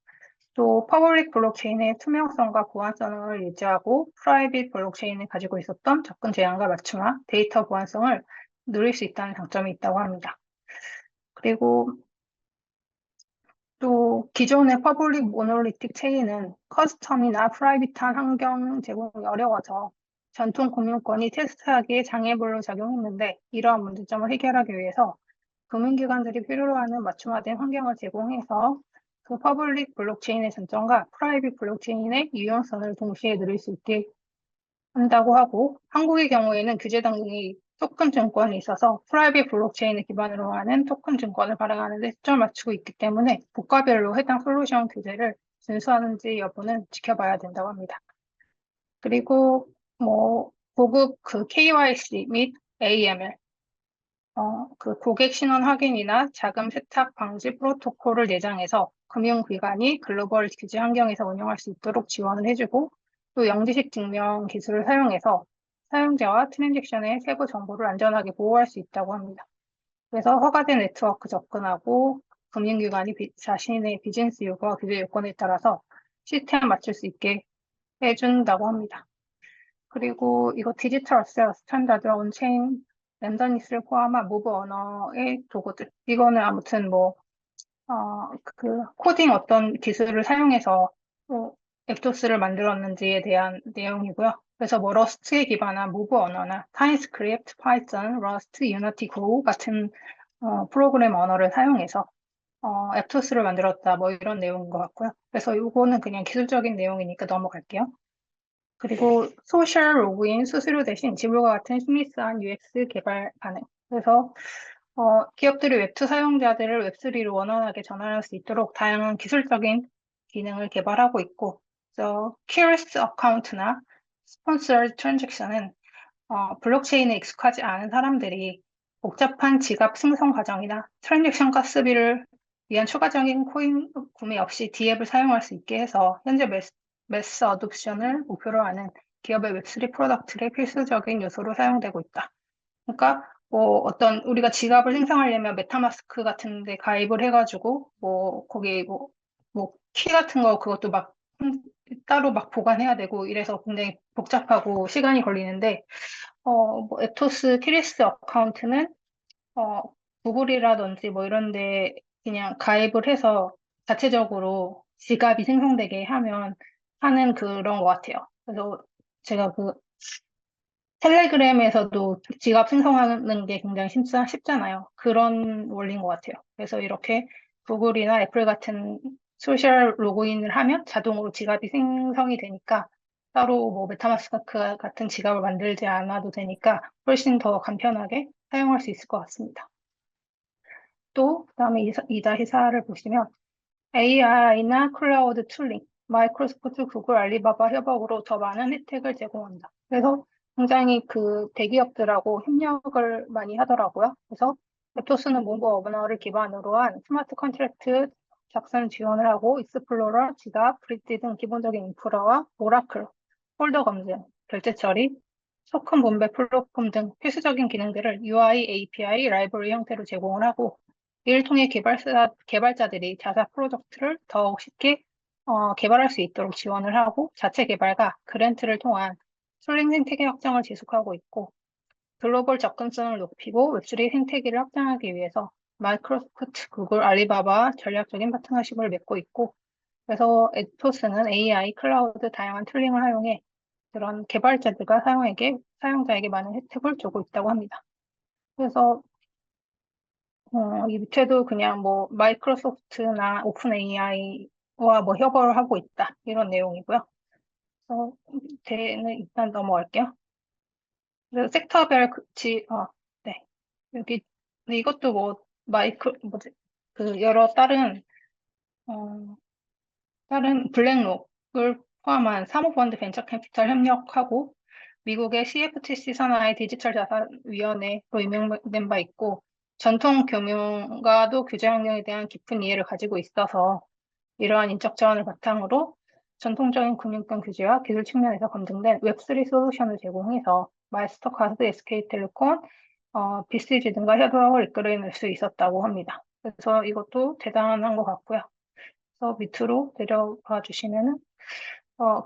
F: 또 퍼블릭 블록체인의 투명성과 보안성을 유지하고 프라이빗 블록체인을 가지고 있었던 접근 제한과 맞춤화, 데이터 보안성을 누릴 수 있다는 장점이 있다고 합니다. 그리고 또 기존의 퍼블릭 모놀리틱 체인은 커스텀이나 프라이빗한 환경 제공이 어려워서 전통 금융권이 테스트하기에 장애물로 작용했는데 이러한 문제점을 해결하기 위해서 금융기관들이 필요로 하는 맞춤화된 환경을 제공해서 그 퍼블릭 블록체인의 장점과 프라이빗 블록체인의 유용성을 동시에 누릴 수 있게 한다고 하고 한국의 경우에는 규제 당국이 토큰 증권이 있어서 프라이빗 블록체인을 기반으로 하는 토큰 증권을 발행하는 데 초점을 맞추고 있기 때문에 국가별로 해당 솔루션 규제를 준수하는지 여부는 지켜봐야 된다고 합니다. 그리고 뭐 고급 그 KYC 및 AML 그 고객 신원 확인이나 자금 세탁 방지 프로토콜을 내장해서 금융기관이 글로벌 규제 환경에서 운영할 수 있도록 지원을 해주고 또 영지식 증명 기술을 사용해서 사용자와 트랜잭션의 세부 정보를 안전하게 보호할 수 있다고 합니다. 그래서 허가된 네트워크 접근하고 금융기관이 자신의 비즈니스 요구와 규제 요건에 따라서 시스템 맞출 수 있게 해준다고 합니다. 그리고 이거 디지털 어셋 스탠다드 온체인 랜덤니스를 포함한 무브 언어의 도구들. 이거는 아무튼 그 코딩 어떤 기술을 사용해서 앱토스를 만들었는지에 대한 내용이고요. 그래서 뭐 러스트에 기반한 무브 언어나 타임스크립트, 파이썬, 러스트, 유니티, 고 같은 프로그램 언어를 사용해서 앱토스를 만들었다 뭐 이런 내용인 것 같고요. 그래서 이거는 그냥 기술적인 내용이니까 넘어갈게요. 그리고 소셜 로그인 수수료 대신 지불과 같은 스미스한 UX 개발 가능. 그래서 기업들이 웹2 사용자들을 웹3로 원활하게 전환할 수 있도록 다양한 기술적인 기능을 개발하고 있고 그래서 Curious 어카운트나 Sponsored Transaction은 블록체인에 익숙하지 않은 사람들이 복잡한 지갑 생성 과정이나 트랜잭션 가스비를 위한 추가적인 코인 구매 없이 D앱을 사용할 수 있게 해서 현재 매스 어둠션을 목표로 하는 기업의 웹3 프로덕트의 필수적인 요소로 사용되고 있다. 그러니까 뭐 어떤 우리가 지갑을 생성하려면 메타마스크 같은 데 가입을 해가지고 뭐 거기 뭐 키 같은 거 그것도 막 따로 막 보관해야 되고 이래서 굉장히 복잡하고 시간이 걸리는데 뭐 에토스 키리스 어카운트는 어, 구글이라든지 뭐 이런 데 그냥 가입을 해서 자체적으로 지갑이 생성되게 하는 그런 것 같아요. 그래서 제가 그 텔레그램에서도 지갑 생성하는 게 굉장히 쉽잖아요. 그런 원리인 것 같아요. 그래서 이렇게 구글이나 애플 같은 소셜 로그인을 하면 자동으로 지갑이 생성이 되니까 따로 뭐 메타마스크 같은 지갑을 만들지 않아도 되니까 훨씬 더 간편하게 사용할 수 있을 것 같습니다. 또 그다음에 2-4를 보시면 AI나 클라우드 툴링, 마이크로소프트, 구글, 알리바바 협업으로 더 많은 혜택을 제공한다. 그래서 굉장히 그 대기업들하고 협력을 많이 하더라고요. 그래서 에토스는 몽고 어버너를 기반으로 한 스마트 컨트랙트 작성 지원을 하고 익스플로러, 지갑, 브릿지 등 기본적인 인프라와 오라클, 폴더 검증, 결제 처리, 토큰 분배 플랫폼 등 필수적인 기능들을 UI, API, 라이브러리 형태로 제공을 하고 이를 통해 개발자들이 자사 프로젝트를 더욱 쉽게 개발할 수 있도록 지원을 하고 자체 개발과 그랜트를 통한 툴링 생태계 확장을 지속하고 있고 글로벌 접근성을 높이고 웹3 생태계를 확장하기 위해서 마이크로소프트, 구글, 알리바바 전략적인 파트너십을 맺고 있고 그래서 에토스는 AI, 클라우드 다양한 툴링을 활용해 그런 개발자들과 사용자에게 많은 혜택을 주고 있다고 합니다. 그래서 이 밑에도 그냥 뭐 마이크로소프트나 오픈 AI와 뭐 협업을 하고 있다 이런 내용이고요. 그래서 밑에는 일단 넘어갈게요. 그래서 섹터별 네 여기 근데 이것도 뭐 뭐지 그 여러 다른 블랙록을 포함한 사모펀드 벤처 캐피탈 협력하고 미국의 CFTC 산하의 디지털 자산위원회로 임명된 바 있고 전통 금융과도 규제 환경에 대한 깊은 이해를 가지고 있어서 이러한 인적 자원을 바탕으로 전통적인 금융권 규제와 기술 측면에서 검증된 웹3 솔루션을 제공해서 마스터카드, SK텔레콤, BCG 등과 협업을 이끌어낼 수 있었다고 합니다. 그래서 이것도 대단한 것 같고요. 그래서 밑으로 내려가 주시면은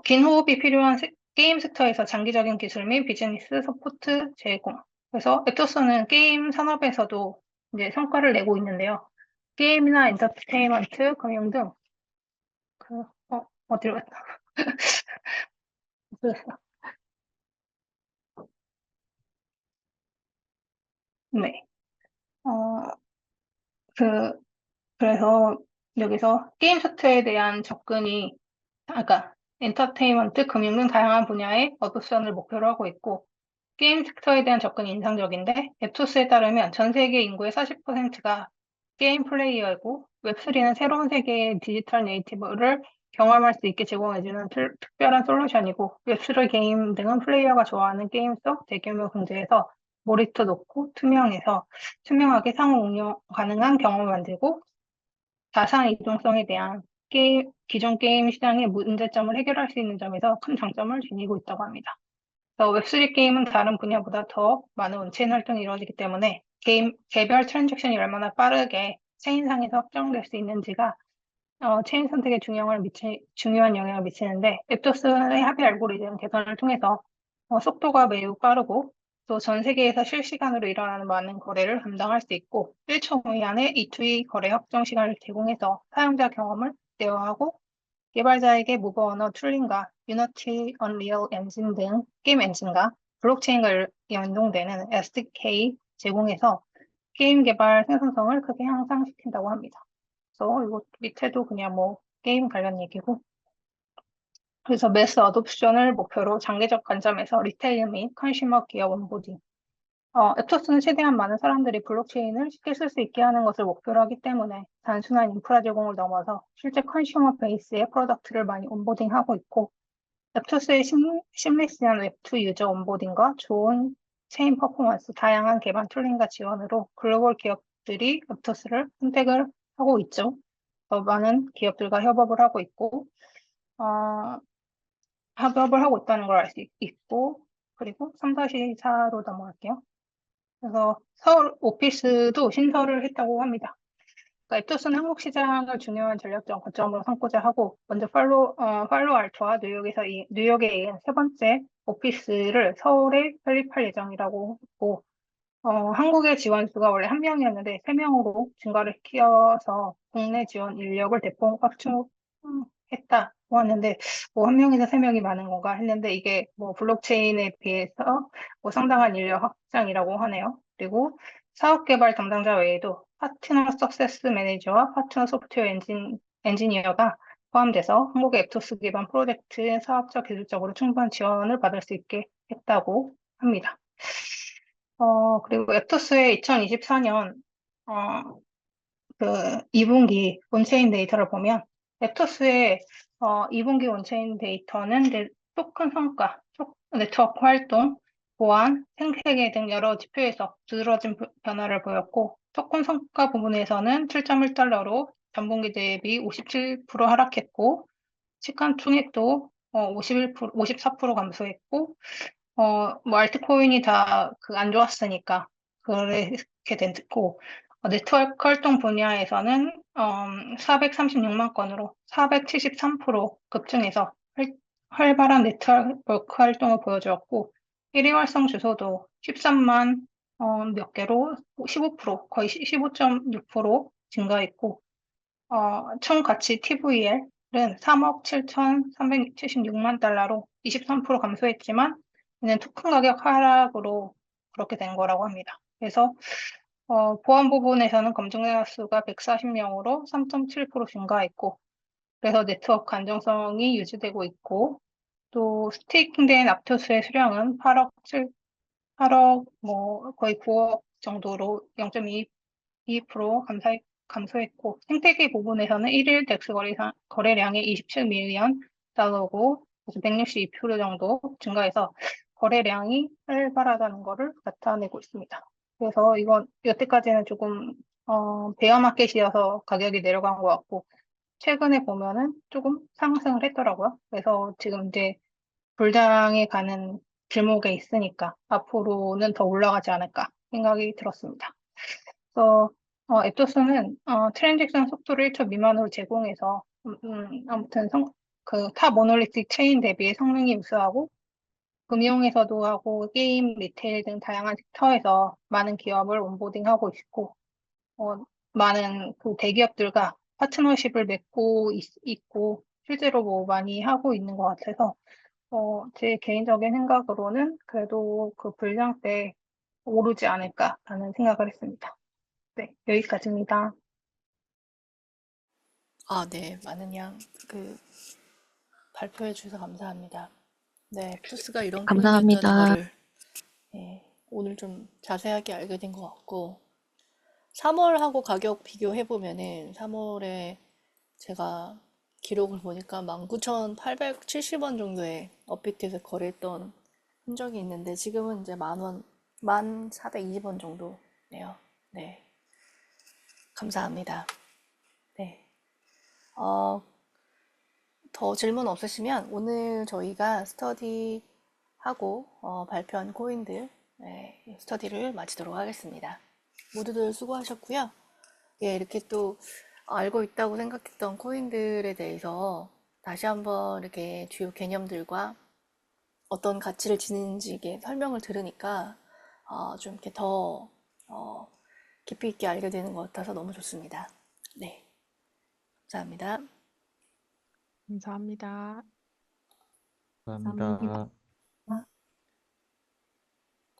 F: 긴 호흡이 필요한 게임 섹터에서 장기적인 기술 및 비즈니스 서포트 제공. 그래서 에토스는 게임 산업에서도 이제 성과를 내고 있는데요. 게임이나 엔터테인먼트, 금융 등 어디로 갔다? 네. 어, 그, 그래서 여기서 게임 섹터에 대한 접근이 아까 엔터테인먼트, 금융 등 다양한 분야의 어도션을 목표로 하고 있고 게임 섹터에 대한 접근이 인상적인데 앱토스에 따르면 전 세계 인구의 40%가 게임 플레이어이고 웹3는 새로운 세계의 디지털 네이티브를 경험할 수 있게 제공해주는 특별한 솔루션이고 웹3 게임 등은 플레이어가 좋아하는 게임 속 대규모 경제에서 몰입도 높고 투명하게 상호 운영 가능한 경험을 만들고 자산 이동성에 대한 기존 게임 시장의 문제점을 해결할 수 있는 점에서 큰 장점을 지니고 있다고 합니다. 웹3 게임은 다른 분야보다 더 많은 온체인 활동이 이루어지기 때문에 게임 개별 트랜잭션이 얼마나 빠르게 체인상에서 확정될 수 있는지가 체인 선택에 중요한 영향을 미치는데 앱토스의 합의 알고리즘 개선을 통해서 속도가 매우 빠르고 또 전 세계에서 실시간으로 일어나는 많은 거래를 감당할 수 있고 1초 이안에 E2E 거래 확정 시간을 제공해서 사용자 경험을 대화하고 개발자에게 무버 언어 툴링과 유니티, 언리얼 엔진 등 게임 엔진과 블록체인과 연동되는 SDK 제공해서 게임 개발 생산성을 크게 향상시킨다고 합니다. 그래서 이거 밑에도 그냥 뭐 게임 관련 얘기고 그래서 매스 어둠션을 목표로 장기적 관점에서 리테일 및 컨슈머 기업 온보딩 에토스는 최대한 많은 사람들이 블록체인을 쉽게 쓸 수 있게 하는 것을 목표로 하기 때문에 단순한 인프라 제공을 넘어서 실제 컨슈머 베이스의 프로덕트를 많이 온보딩하고 있고, 에토스의 심리스한 웹2 유저 온보딩과 좋은 체인 퍼포먼스, 다양한 개발 툴링과 지원으로 글로벌 기업들이 에토스를 선택을 하고 있죠. 더 많은 기업들과 협업을 하고 있고, 어, 협업을 하고 있다는 걸 알 수 있고, 그리고 3-4로 넘어갈게요. 그래서 서울 오피스도 신설을 했다고 합니다. 그러니까 에토스는 한국 시장을 중요한 전략적 거점으로 삼고자 하고, 먼저 팔로알토와 뉴욕에 이은 세 번째 오피스를 서울에 설립할 예정이라고 했고, 한국의 지원수가 원래 1명이었는데 3명으로 증가를 시켜서 국내 지원 인력을 대폭 확충했다고 하는데, 뭐 1명이나 3명이 많은 건가 했는데, 이게 뭐 블록체인에 비해서 뭐 상당한 인력 확장이라고 하네요. 그리고 사업 개발 담당자 외에도 파트너 석세스 매니저와 파트너 소프트웨어 엔지니어가 포함돼서 한국의 앱토스 기반 프로젝트 사업적 기술적으로 충분한 지원을 받을 수 있게 했다고 합니다. 그리고 앱토스의 2024년 그 2분기 온체인 데이터를 보면, 앱토스의 2분기 온체인 데이터는 토큰 성과, 네트워크 활동, 보안, 생태계 등 여러 지표에서 두드러진 변화를 보였고, 토큰 성과 부분에서는 7.1달러로 전분기 대비 57% 하락했고, 시간 총액도 54% 감소했고, 뭐 알트코인이 다 그 안 좋았으니까 그렇게 됐고, 네트워크 활동 분야에서는 436만 건으로 473% 급증해서 활발한 네트워크 활동을 보여주었고, 1위 활성 주소도 13만 몇 개로 15%, 거의 15.6% 증가했고, 총 가치 TVL은 3억 7,376만 달러로 23% 감소했지만, 이는 토큰 가격 하락으로 그렇게 된 거라고 합니다. 그래서 보안 부분에서는 검증자 수가 140명으로 3.7% 증가했고, 그래서 네트워크 안정성이 유지되고 있고, 또 스테이킹된 aptos의 수량은 8억 뭐 거의 9억 정도로 0.2% 감소했고, 생태계 부분에서는 1일 덱스 거래량이 27밀리언 달러고 162% 정도 증가해서 거래량이 활발하다는 것을 나타내고 있습니다. 그래서 이건 여태까지는 조금 베어 마켓이어서 가격이 내려간 것 같고, 최근에 보면은 조금 상승을 했더라고요. 그래서 지금 이제 불장에 가는 길목에 있으니까 앞으로는 더 올라가지 않을까 생각이 들었습니다. 그래서 앱토스는 트랜잭션 속도를 1초 미만으로 제공해서 아무튼 타 모놀리틱 체인 대비 성능이 우수하고, 금융에서도 하고 게임, 리테일 등 다양한 섹터에서 많은 기업을 온보딩하고 있고, 많은 그 대기업들과 파트너십을 맺고 있고 실제로 뭐 많이 하고 있는 것 같아서, 제 개인적인 생각으로는 그래도 그 불량 때 오르지 않을까라는 생각을 했습니다. 네, 여기까지입니다.
A: 네, 많은 양 발표해 주셔서 감사합니다. 네, 앱토스가 이런 코인이었던
B: 감사합니다.
A: 거를 오늘 좀 자세하게 알게 된 것 같고, 3월하고 가격 비교해 보면은 3월에 제가 기록을 보니까 19,870원 정도에 업비트에서 거래했던 흔적이 있는데, 지금은 이제 10,000원, 1,420원 정도네요. 네, 감사합니다. 네. 더 질문 없으시면 오늘 저희가 스터디하고 발표한 코인들 스터디를 마치도록 하겠습니다. 모두들 수고하셨고요. 예, 이렇게 또 알고 있다고 생각했던 코인들에 대해서 다시 한번 이렇게 주요 개념들과 어떤 가치를 지니는지 이게 설명을 들으니까 좀 이렇게 더 깊이 있게 알게 되는 것 같아서 너무 좋습니다. 네, 감사합니다.
C: 감사합니다.
B: 감사합니다.
G: 감사합니다.